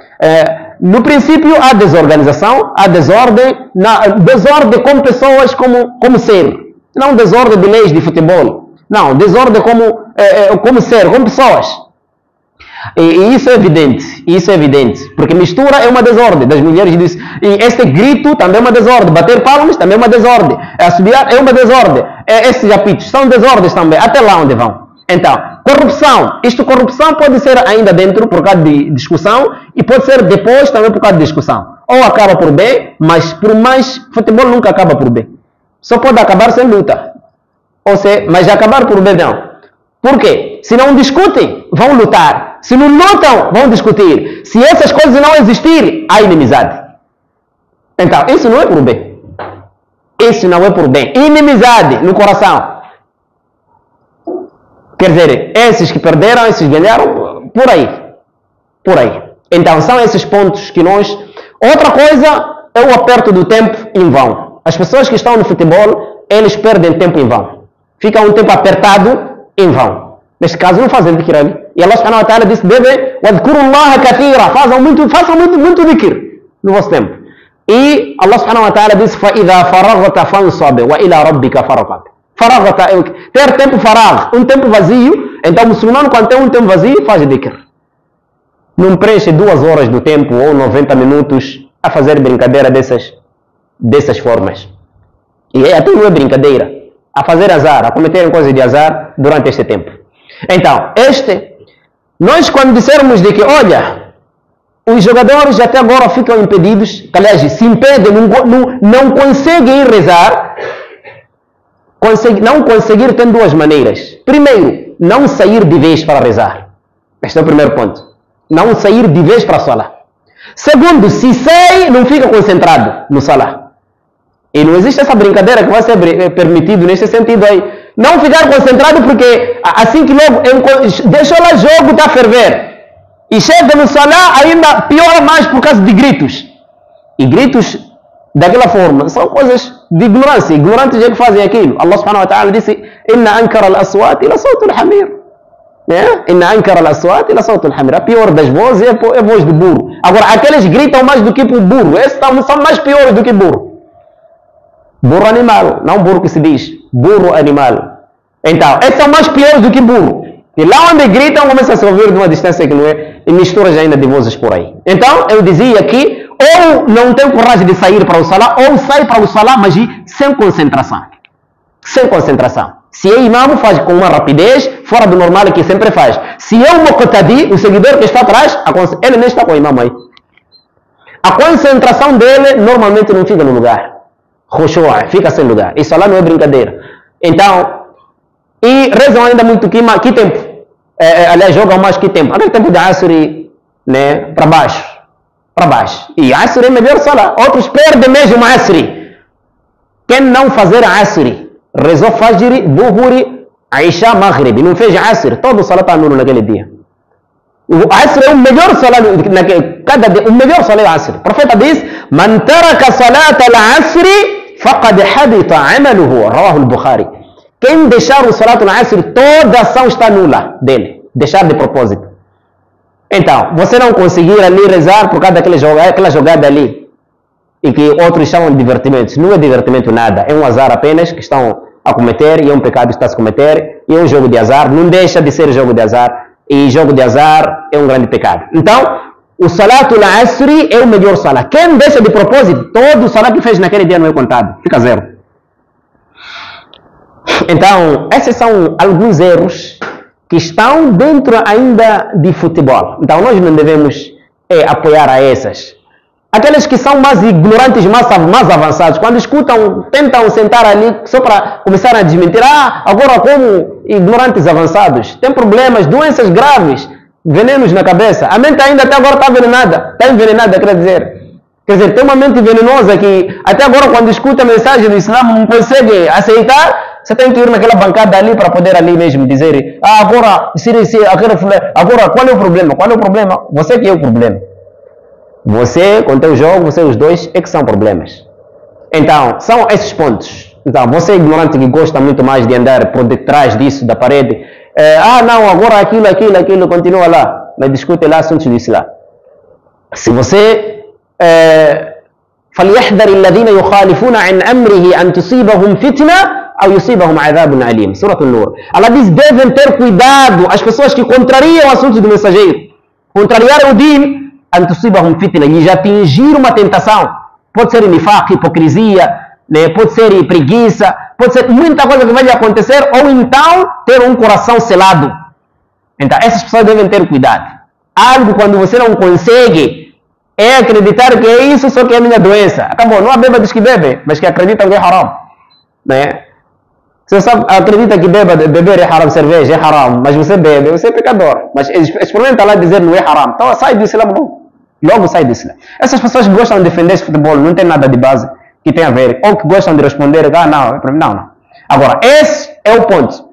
No princípio, há desorganização, há desordem com pessoas como ser. Não desordem de leis de futebol. Não, desordem como como ser, como pessoas. E isso é evidente, porque mistura é uma desordem das mulheres disso. E este grito também é uma desordem, bater palmas também é uma desordem, assobiar é uma desordem, esses apitos são desordens também, até lá onde vão. Então, corrupção pode ser ainda dentro por causa de discussão e pode ser depois também por causa de discussão. Ou acaba por bem, mas por mais, futebol nunca acaba por bem. Só pode acabar sem luta. Mas acabar por bem não. Por quê? Se não discutem, vão lutar. Se não lutam, vão discutir. Se essas coisas não existirem, há inimizade. Então, isso não é por bem. Isso não é por bem. Inimizade no coração. Quer dizer, esses que perderam, esses ganharam, por aí. Por aí. Então, são esses pontos que nós... Outra coisa é o aperto do tempo em vão. As pessoas que estão no futebol, eles perdem tempo em vão. Fica um tempo apertado em vão. Neste caso, não fazem dhikr ali. E Allah subhanahu wa ta'ala disse, وَذْكُرُوا كَثِيرًا, façam muito dhikr no vosso tempo. E Allah subhanahu wa ta'ala disse, فَإِذَا فَرَغْتَ فَانْصَبْ وَإِلَى رَبِّكَ فَرَغْتَ. Ter tempo farag, um tempo vazio. Então o muçulmano, quando tem um tempo vazio, faz dhikr. Não preenche 2 horas do tempo ou 90 minutos a fazer brincadeira dessas formas. E até não é brincadeira. A fazer azar, a cometerem coisas de azar durante este tempo. Então, nós quando dissermos de que, olha, os jogadores até agora ficam impedidos, aliás, se impedem, não conseguem rezar, não conseguir tem 2 maneiras. Primeiro, não sair de vez para rezar. Este é o primeiro ponto. Não sair de vez para a salah. Segundo, se sai, não fica concentrado no salah. E não existe essa brincadeira que vai ser permitido nesse sentido aí. Não ficar concentrado porque assim que logo deixou lá o jogo, está a ferver. E chega no salah, ainda piora mais por causa de gritos. E gritos daquela forma são coisas de ignorância. Ignorantes é que fazem aquilo. Allah subhanahu wa ta'ala disse, Inna ankara al-aswat ila sawt al-hamir. Inna ankara al-aswat ila sawt al-hamir. A pior das vozes é a voz do burro. Agora, aqueles gritam mais do que o burro. Esses são mais piores do que burro. Burro animal, não burro que se diz, burro animal. Então, esses são mais piores do que burro. E lá onde gritam, começa a se ouvir de uma distância que não é, e misturas ainda de vozes por aí. Então, eu dizia que ou não tem coragem de sair para o salah, ou sai para o salah, mas sem concentração. Sem concentração. Se é imam, faz com uma rapidez, fora do normal que sempre faz. Se é o muqtadi, o seguidor que está atrás, ele nem está com o imam aí. A concentração dele normalmente não fica no lugar. Khushu', fica sem lugar. Isso lá não é brincadeira. Então, e rezam ainda muito que tempo? Aliás, jogam mais que tempo? Aquele tempo de Asri, né, para baixo. Para baixo. E Asri é melhor salah. Outros perdem mesmo Asri. Quem não fazer Asri, rezou Fajr, Duhuri, Aisha, Maghrib, não fez Asri, todo salah está nulo naquele dia. O Asr é o melhor salat, cada dia, o melhor salat é o Asr. O profeta diz, Man taraka salat al-Asri, faqad habita amaluhu, rawahu al-Bukhari. Quem deixar o salat al-Asr, toda ação está nula dele, deixar de propósito. Então, você não conseguir ali rezar por causa daquela jogada ali, e que outros chamam de divertimento. Não é divertimento nada, é um azar apenas que estão a cometer, e é um pecado que está a se cometer, e é um jogo de azar, não deixa de ser jogo de azar. E jogo de azar é um grande pecado. Então, o salatul asri é o melhor salat. Quem deixa de propósito, todo o salat que fez naquele dia não é contado. Fica 0. Então, esses são alguns erros que estão dentro ainda de futebol. Então, nós não devemos apoiar a essas. Aqueles que são mais ignorantes, mais avançados, quando escutam, tentam sentar ali só para começar a desmentir. Agora como ignorantes avançados, tem problemas, doenças graves, venenos na cabeça. A mente ainda até agora está envenenada, quer dizer, tem uma mente venenosa que até agora quando escuta a mensagem do Islã não consegue aceitar. Você tem que ir naquela bancada ali para poder ali mesmo dizer, agora qual é o problema? Qual é o problema? Você que é o problema. Você, com o teu jogo, você os dois é que são problemas. Então, são esses pontos. Então, você ignorante que gosta muito mais de andar por detrás disso, da parede. Não, agora aquilo, continua lá. Mas discute lá assuntos do Islã. Se você... فَلْيَحْذَرِ الَّذِينَ يُخَالِفُونَ عَنْ أَمْرِهِ أَنْ تُصِيبَهُمْ فِتْنَةٌ أو يصيبهم عذاب أليم. Surah An-Nur. Allah diz, devem ter cuidado as pessoas que contrariam o assunto do mensageiro, contrariaram o din, an tusibahum fitna, e já atingir uma tentação. Pode ser nifaq, hipocrisia, né? Pode ser preguiça, pode ser muita coisa que vai lhe acontecer, ou então ter um coração selado. Então essas pessoas devem ter cuidado. Algo quando você não consegue é acreditar que é isso, só que é a minha doença. Acabou, não há bêbados que bebem, mas que acreditam que é haram, né? Você só acredita que beber é haram, cerveja é haram, mas você bebe, você é pecador. Mas experimenta lá dizer não é haram, então sai do Islã logo sai do Islã. Essas pessoas que gostam de defender esse futebol não tem nada de base que tem a ver, ou que gostam de responder, não. Agora, esse é o ponto.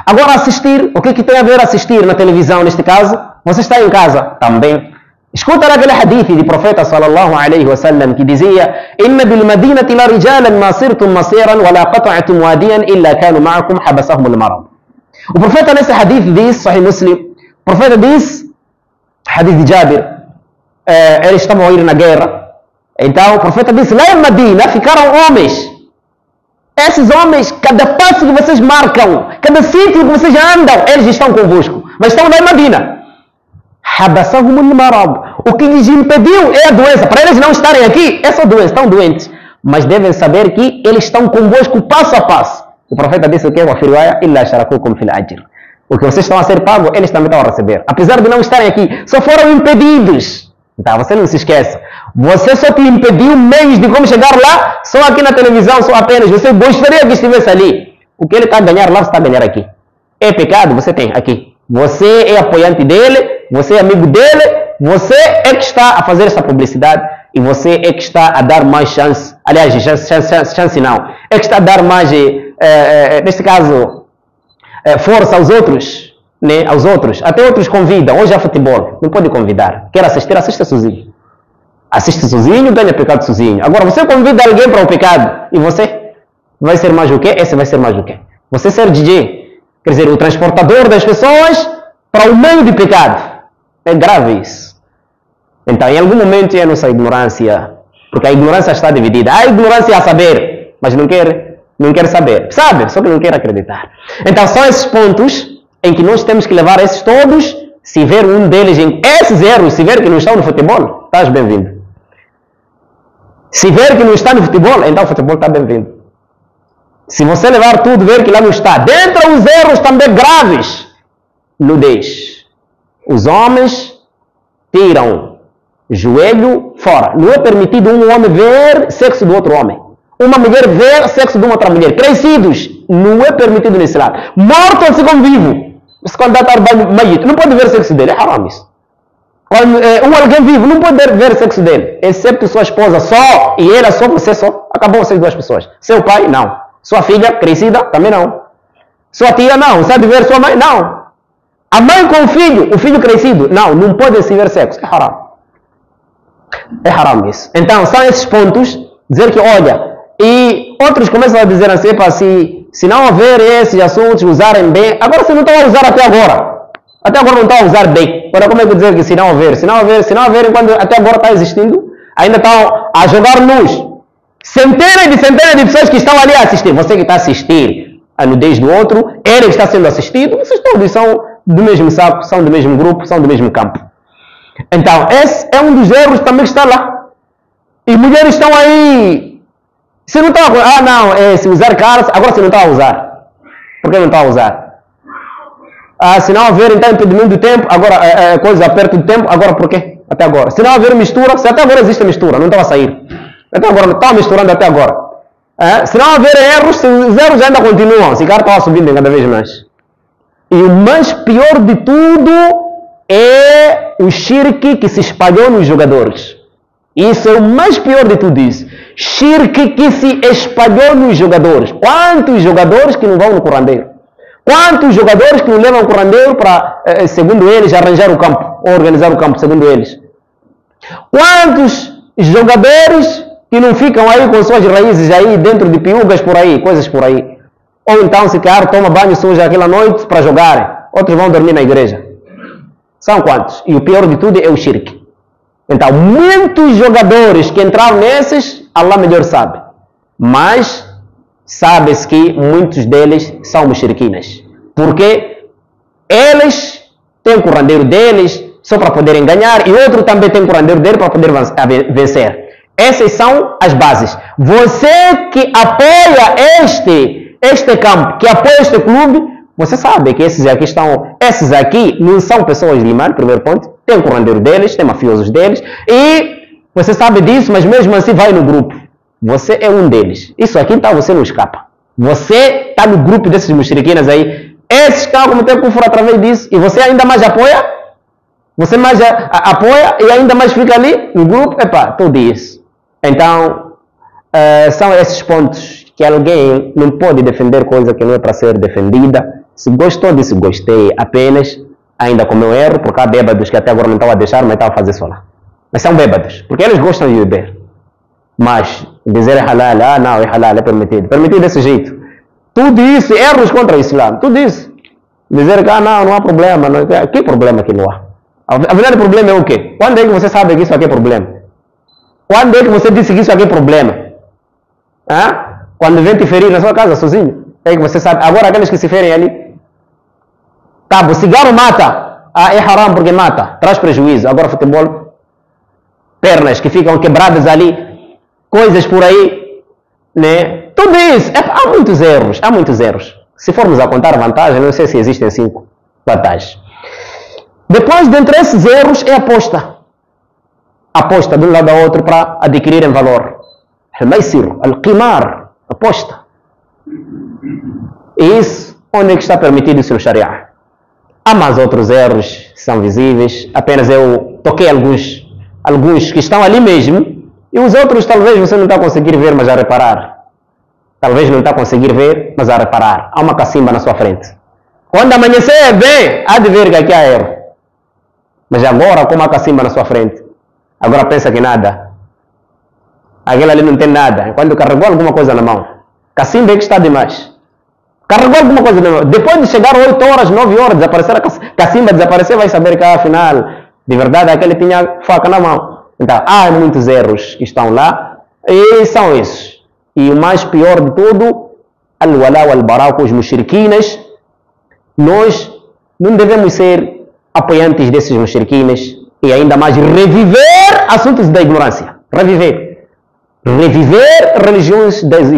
Agora assistir, o que tem a ver assistir na televisão neste caso? Você está em casa também. Escuta aquele hadith do profeta sallallahu alaihi wasallam que dizia: "Inna bil madinati la rijalan ma sirtum masiran wa la qata'tum wadiyan illa kanu ma'akum habasahum al marad." O profeta nesse hadith diz, Sahih Muslim, o profeta diz, hadith de Jabir, eles estavam a ir na guerra. Então o profeta disse: lá em Medina ficaram homens. Esses homens, cada passo que vocês marcam, cada sítio que vocês andam, eles estão convosco. Mas estão lá em Medina. O que lhes impediu é a doença. Para eles não estarem aqui, é só doença, estão doentes. Mas devem saber que eles estão convosco passo a passo. O profeta disse o que? O que vocês estão a ser pagos, eles também estão a receber. Apesar de não estarem aqui, só foram impedidos. Então você não se esqueça. Você só te impediu meios de como chegar lá, só aqui na televisão, só apenas. Você gostaria que estivesse ali. O que ele está a ganhar lá, você está a ganhar aqui. É pecado, você tem aqui. Você é apoiante dele, você é amigo dele, você é que está a fazer essa publicidade e você é que está a dar mais chance. Aliás, chance não. É que está a dar mais, neste caso, força aos outros. Né? Aos outros. Até outros convidam. Hoje há futebol. Não pode convidar. Quer assistir? Assista sozinho. Assiste sozinho, ganha pecado sozinho. Agora, você convida alguém para o pecado e você vai ser mais o quê? Esse vai ser mais o quê? Você ser DJ. Quer dizer, o transportador das pessoas para o meio de pecado. É grave isso. Então, em algum momento é a nossa ignorância, porque a ignorância está dividida. A ignorância é a saber, mas não quer saber. Sabe, só que não quer acreditar. Então, são esses pontos em que nós temos que levar esses todos. Se ver um deles em esses erros, se ver que não estão no futebol, estás bem-vindo. Se ver que não está no futebol, então o futebol está bem-vindo. Se você levar tudo, ver que lá não está. Dentro dos erros também graves, nudez. Os homens tiram joelho fora. Não é permitido um homem ver sexo do outro homem. Uma mulher ver sexo de uma outra mulher. Crescidos, não é permitido nesse lado. Morto assim como vivo. Você quando dá trabalho mayit, não pode ver sexo dele. É haram isso. Quando alguém vivo, não pode ver sexo dele. Excepto sua esposa só. E ela só, você só. Acabou vocês duas pessoas. Seu pai, não. Sua filha crescida, também não. Sua tia, não. Sabe ver sua mãe? Não. A mãe com o filho crescido, não pode se ver sexo. É haram. É haram isso. Então, são esses pontos, dizer que, olha, e outros começam a dizer assim, para se não houver esses assuntos, usarem bem. Agora, se não estão a usar até agora não estão a usar bem. Agora, como é que dizer que se não houver, enquanto até agora está existindo, ainda estão a jogar luz. Centenas de pessoas que estão ali a assistir. Você que está a assistir a nudez do outro, ele que está sendo assistido, vocês todos são do mesmo saco, são do mesmo grupo, são do mesmo campo. Então, esse é um dos erros também que está lá. E mulheres estão aí. Se não estão a se usar caras, agora se não estão a usar. Por que não estão a usar? Se não haver então impedimento do tempo, agora coisa perto do tempo, agora por quê? Até agora. Se não haver mistura, se até agora existe mistura, não estão a sair. Até agora, não estão misturando até agora. Se não haver erros, os erros ainda continuam, se cara estão subindo cada vez mais. E o mais pior de tudo é o shirk que se espalhou nos jogadores. Isso é o mais pior de tudo isso. Shirk que se espalhou nos jogadores. Quantos jogadores que não vão no curandeiro? Quantos jogadores que não levam o curandeiro para, segundo eles, arranjar o campo, ou organizar o campo, segundo eles? Quantos jogadores que não ficam aí com suas raízes aí dentro de piugas por aí, coisas por aí? Ou então se calhar toma banho sujo aquela noite para jogarem. Outros vão dormir na igreja. São quantos? E o pior de tudo é o shirk. Então, muitos jogadores que entraram nesses, Allah melhor sabe. Mas sabe-se que muitos deles são mushrikinas. Porque eles têm o curandeiro deles só para poderem ganhar e outro também tem o curandeiro dele para poder vencer. Essas são as bases. Você que apoia este campo, que apoia este clube, você sabe que esses aqui não são pessoas de imã, primeiro ponto, tem o curandeiro deles, tem mafiosos deles, e você sabe disso, mas mesmo assim vai no grupo. Você é um deles. Isso aqui então você não escapa. Você está no grupo desses mushrikinas aí, esses estão a cometer kufr através disso, e você ainda mais apoia, e ainda mais fica ali no grupo, tudo isso. Então, são esses pontos que alguém não pode defender coisa que não é para ser defendida. Se gostou disso, gostei apenas, ainda comeu erro, porque há bêbados que até agora não estão a deixar, mas estão a fazer sola. Mas são bêbados, porque eles gostam de beber. Mas dizer é halal, não, é halal, é permitido. Permitido desse jeito. Tudo isso, erros contra o Islã, tudo isso. Dizer que não há problema. Não, que problema que não há? Afinal, o problema é o quê? Quando é que você sabe que isso aqui é problema? Quando é que você disse que isso aqui é problema? Quando vem te ferir na sua casa sozinho? É que você sabe. Agora aqueles que se ferem ali. Tá, o cigarro mata. É haram porque mata. Traz prejuízo. Agora futebol. Pernas que ficam quebradas ali. Coisas por aí. Né? Tudo isso. Há muitos erros. Há muitos erros. Se formos a contar vantagens, não sei se existem 5 vantagens. Depois, dentre esses erros, é aposta. Aposta de um lado ao outro para adquirirem valor. Al-Maisir, Al-Qimar, aposta. E isso, onde é que está permitido isso no Sharia? Há mais outros erros que são visíveis, apenas eu toquei alguns que estão ali mesmo, e os outros talvez você não está a conseguir ver, mas a reparar. Talvez não está a conseguir ver, mas a reparar. Há uma cacimba na sua frente. Quando amanhecer, bem, há de ver que aqui há erro. Mas agora, como há cacimba na sua frente, agora pensa que nada. Aquele ali não tem nada. Quando carregou alguma coisa na mão, cacimba é que está demais. Carregou alguma coisa na mão. Depois de chegar 8 horas, 9 horas, desaparecer a cacimba, desaparecer, vai saber que afinal, de verdade, aquele tinha faca na mão. Então, há muitos erros que estão lá, e são esses. E o mais pior de tudo, al-wala wal-bara com os mushrikinas, nós não devemos ser apoiantes desses mushrikinas e ainda mais reviver assuntos da ignorância. Reviver religiões dos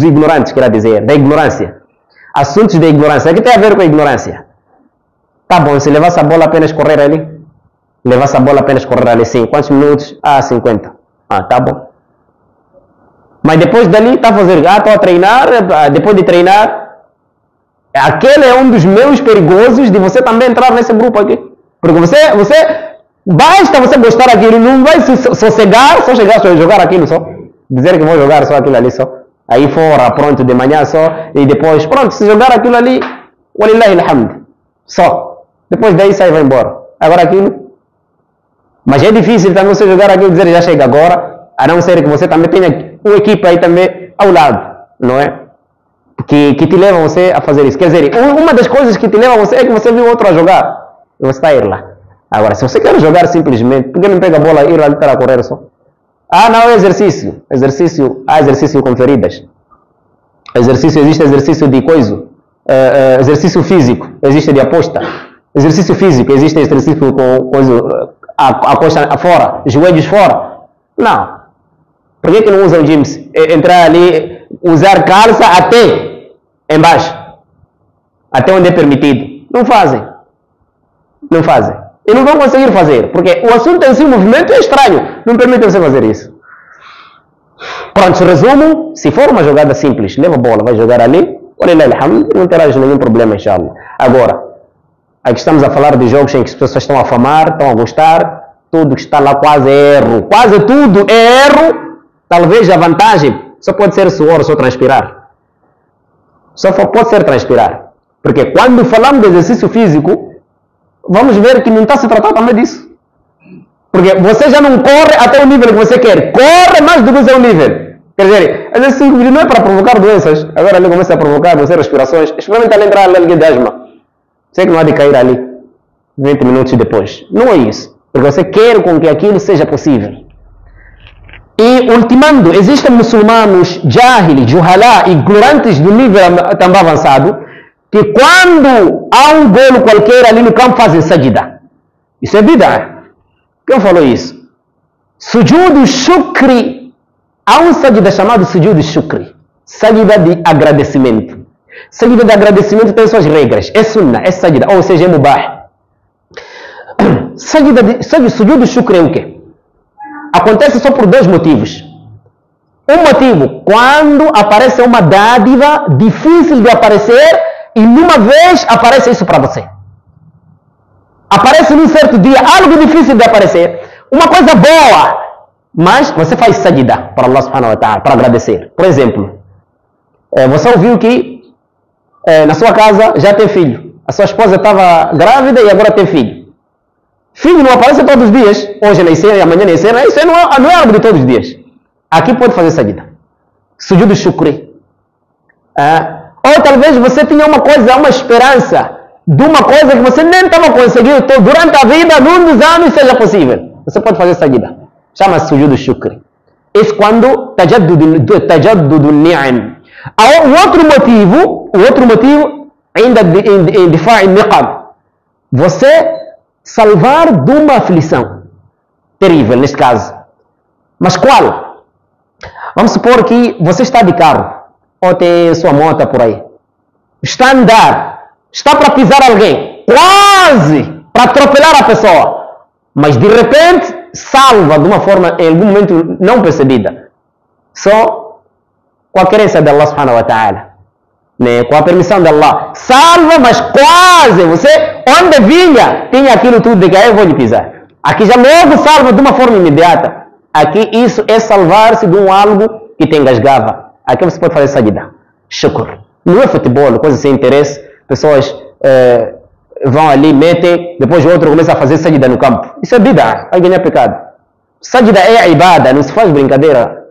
ignorantes, quer dizer, da ignorância. Assuntos da ignorância. O que tem a ver com a ignorância? Tá bom, se levasse a bola apenas correr ali? Levasse a bola apenas correr ali, sim. Quantos minutos? 50. Tá bom. Mas depois dali, está a fazer, estou a treinar, depois de treinar, aquele é um dos meios perigosos de você também entrar nesse grupo aqui. Porque basta você gostar daquilo, não vai se sossegar, só chegar a jogar aquilo só. Dizer que vou jogar só aquilo ali só. Aí fora, pronto, de manhã só, e depois, pronto, se jogar aquilo ali, walillahi alhamd. Só. Depois daí sai e vai embora. Agora aquilo. Mas é difícil também você jogar aquilo e dizer já chega agora, a não ser que você também tenha uma equipe aí também ao lado, não é? Que te leva você a fazer isso. Quer dizer, uma das coisas que te leva a você é que você viu outro a jogar e você está a ir lá. Agora, se você quer jogar simplesmente, por que não pega a bola e ir ali para correr só? Não, é exercício. Há exercício com feridas. Existe exercício de coisa. Exercício físico, existe de aposta. Exercício físico, existe exercício com coisa, a costa fora, joelhos fora. Não. Por que não usam gyms? Entrar ali, usar calça até embaixo. Até onde é permitido. Não fazem. E não vão conseguir fazer. Porque o assunto em si, o movimento é estranho. Não permite você fazer isso. Pronto, resumo. Se for uma jogada simples, leva a bola, vai jogar ali. Não terás nenhum problema, inshallah. Agora, aqui estamos a falar de jogos em que as pessoas estão a famar, estão a gostar. Tudo que está lá quase é erro. Quase tudo é erro. Talvez a vantagem só pode ser suor, só transpirar. Só pode ser transpirar. Porque quando falamos de exercício físico, vamos ver que não está se tratando também disso. Porque você já não corre até o nível que você quer. Corre mais do que o seu nível. Quer dizer, exercício físico não é para provocar doenças. Agora ele começa a provocar você respirações. Experimenta entrar ali alguém de asma. Sei que não há de cair ali 20 minutos depois. Não é isso. Porque você quer com que aquilo seja possível. E ultimando, existem muçulmanos jahili, juhalá, ignorantes do nível também avançado, que quando há um golo qualquer ali no campo fazem sajida. Isso é bid'ah. Quem falou isso? Sujudu shukri. Há um sajida chamado sujudu shukri. Sajida de agradecimento. Sajida de agradecimento tem suas regras. É sunnah, é sajida, ou seja, é mubah. Sujudu shukri é o quê? Acontece só por dois motivos. Um motivo, quando aparece uma dádiva difícil de aparecer e numa vez aparece isso para você. Aparece num certo dia algo difícil de aparecer, uma coisa boa, mas você faz sajida para Allah subhanahu wa ta'ala, para agradecer. Por exemplo, você ouviu que na sua casa já tem filho. A sua esposa estava grávida e agora tem filho. Filho não aparece todos os dias. Hoje nascer e amanhã nascer. Isso não é algo de todos os dias. Aqui pode fazer sajida. Sujudu shukri. Ou talvez você tinha uma coisa, uma esperança de uma coisa que você nem estava conseguindo durante a vida, num dos anos seja possível. Você pode fazer sajida. Chama-se sujudu shukri. Isso quando tajaddudu ni'am. O outro motivo ainda em difa'i niqam. Você salvar de uma aflição terrível, neste caso. Mas qual? Vamos supor que você está de carro, ou tem sua moto por aí, está a andar, está para pisar alguém, quase para atropelar a pessoa, mas de repente salva de uma forma, em algum momento não percebida, só com a querência de Allah subhanahu wa ta'ala, né? Com a permissão de Allah, salva, mas quase, você, onde vinha, tinha aquilo tudo de que eu vou lhe pisar. Aqui já logo salva de uma forma imediata. Aqui isso é salvar-se de um algo que te engasgava. Aqui você pode fazer sajida. Shukr. Não é futebol, coisa sem interesse. Pessoas vão ali, metem, depois o outro começa a fazer sajida no campo. Isso é bid'ah, vai ganhar pecado. Sajida é ibada, não se faz brincadeira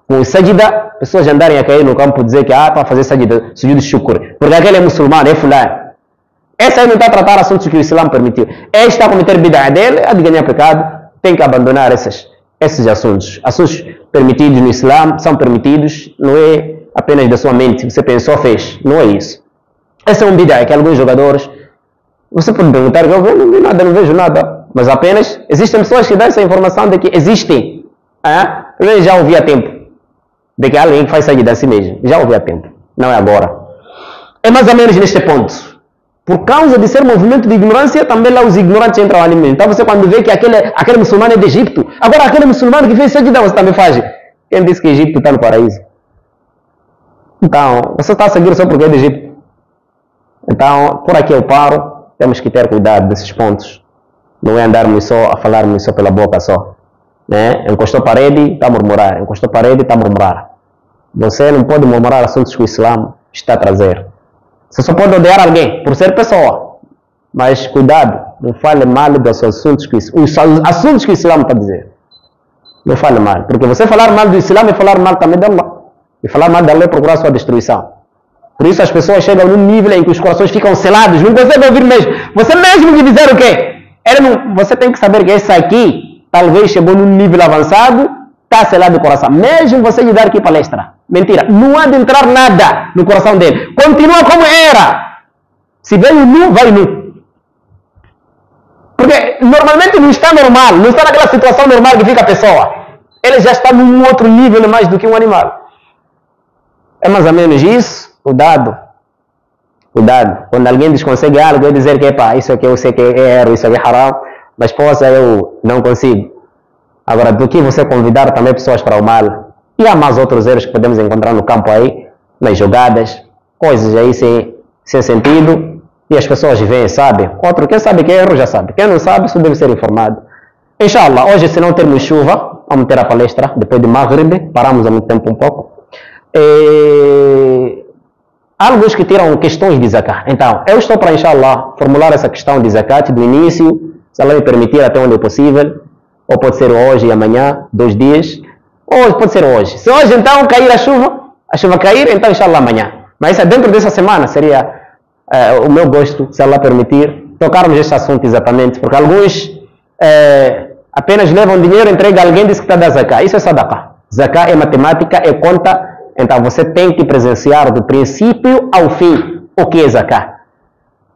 com sajida. Pessoas andarem a cair no campo e dizer que está a fazer sajida, sujudu shukr, porque aquele é muçulmano, é fulano. Essa aí não está a tratar assuntos que o Islã permitiu. Este está a cometer bid'ah dele, a de ganhar pecado, tem que abandonar esses assuntos. Assuntos permitidos no Islã são permitidos, não é apenas da sua mente, você pensou, fez, não é isso. Esse é um bid'ah que alguns jogadores, você pode perguntar, eu não vi nada, não vejo nada, mas apenas existem pessoas que dão essa informação de que existem. Eu já ouvi há tempo de que alguém faz sajida a si mesmo. Já ouvi há tempo. Não é agora. É mais ou menos neste ponto. Por causa de ser movimento de ignorância, também lá os ignorantes entram ali mesmo. Então você quando vê que aquele muçulmano é de Egito, agora aquele muçulmano que fez sajida, você também faz. Quem disse que Egito está no paraíso? Então, você está a seguir só porque é de Egito. Então, por aqui eu paro. Temos que ter cuidado desses pontos. Não é andarmos só a falarmos só pela boca só. Né? Encostou a parede, está a murmurar. Encostou a parede, está a murmurar. Você não pode murmurar assuntos que o Islã está a trazer. Você só pode odiar alguém por ser pessoa. Mas cuidado, não fale mal dos assuntos que o Islã está a dizer. Não fale mal. Porque você falar mal do Islã é falar mal também de Allah. E falar mal de Allah é procurar sua destruição. Por isso as pessoas chegam num nível em que os corações ficam selados. Não conseguem ouvir mesmo. Você mesmo que dizer o quê? Você tem que saber que esse aqui talvez chegou num nível avançado, está selado o coração. Mesmo você lhe dar aqui palestra. Mentira. Não há de entrar nada no coração dele. Continua como era. Se veio nu, vai nu. Porque normalmente não está normal. Não está naquela situação normal que fica a pessoa. Ele já está num outro nível mais do que um animal. É mais ou menos isso. Cuidado. Cuidado. Quando alguém desconsegue algo, eu dizer que isso aqui eu sei que é erro, isso aqui é haram, mas poxa, eu não consigo. Agora, do que você convidar também pessoas para o mal. E há mais outros erros que podemos encontrar no campo aí, nas jogadas, coisas aí sem sentido, e as pessoas veem, sabem. Outro, quem sabe que é erro já sabe. Quem não sabe, isso deve ser informado. Inshallah, hoje se não termos chuva, vamos ter a palestra, depois de Maghrib, paramos há muito tempo um pouco. Há alguns que tiram questões de zakat. Então, eu estou para, inshallah, formular essa questão de zakat do início, se ela me permitir até onde é possível, ou pode ser hoje e amanhã, 2 dias, ou pode ser hoje. Se hoje então cair a chuva cair, então inshallah amanhã. Mas dentro dessa semana seria o meu gosto, se Allah permitir, tocarmos este assunto exatamente, porque alguns apenas levam dinheiro, entregam a alguém e diz que está da zakat. Isso é sadaqah. Zakat é matemática, é conta. Então você tem que presenciar do princípio ao fim o que é zakat.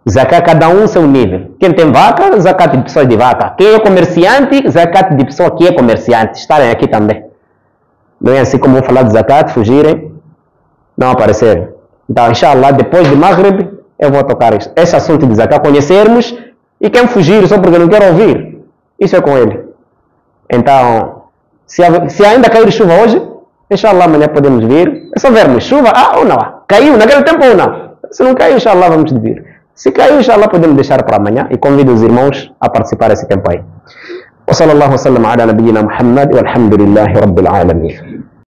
Zakat, cada um seu nível. Quem tem vaca, zakat de pessoas de vaca. Quem é comerciante, zakat de pessoa que é comerciante. Estarem aqui também. Não é assim como vou falar de zakat, fugirem, não aparecerem. Então, inshallah, depois de Maghrib, eu vou tocar esse assunto de zakat, conhecermos, e quem fugir só porque não quer ouvir, isso é com ele. Então, se ainda cair chuva hoje, inshallah, amanhã podemos vir. É só vermos chuva, ou não há. Caiu naquele tempo ou não? Se não caiu, inshallah, vamos vir. Se caiu, inshallah, podemos deixar para amanhã e convido os irmãos a participar desse tempo aí. وصلى الله وسلم على نبينا محمد والحمد لله رب العالمين.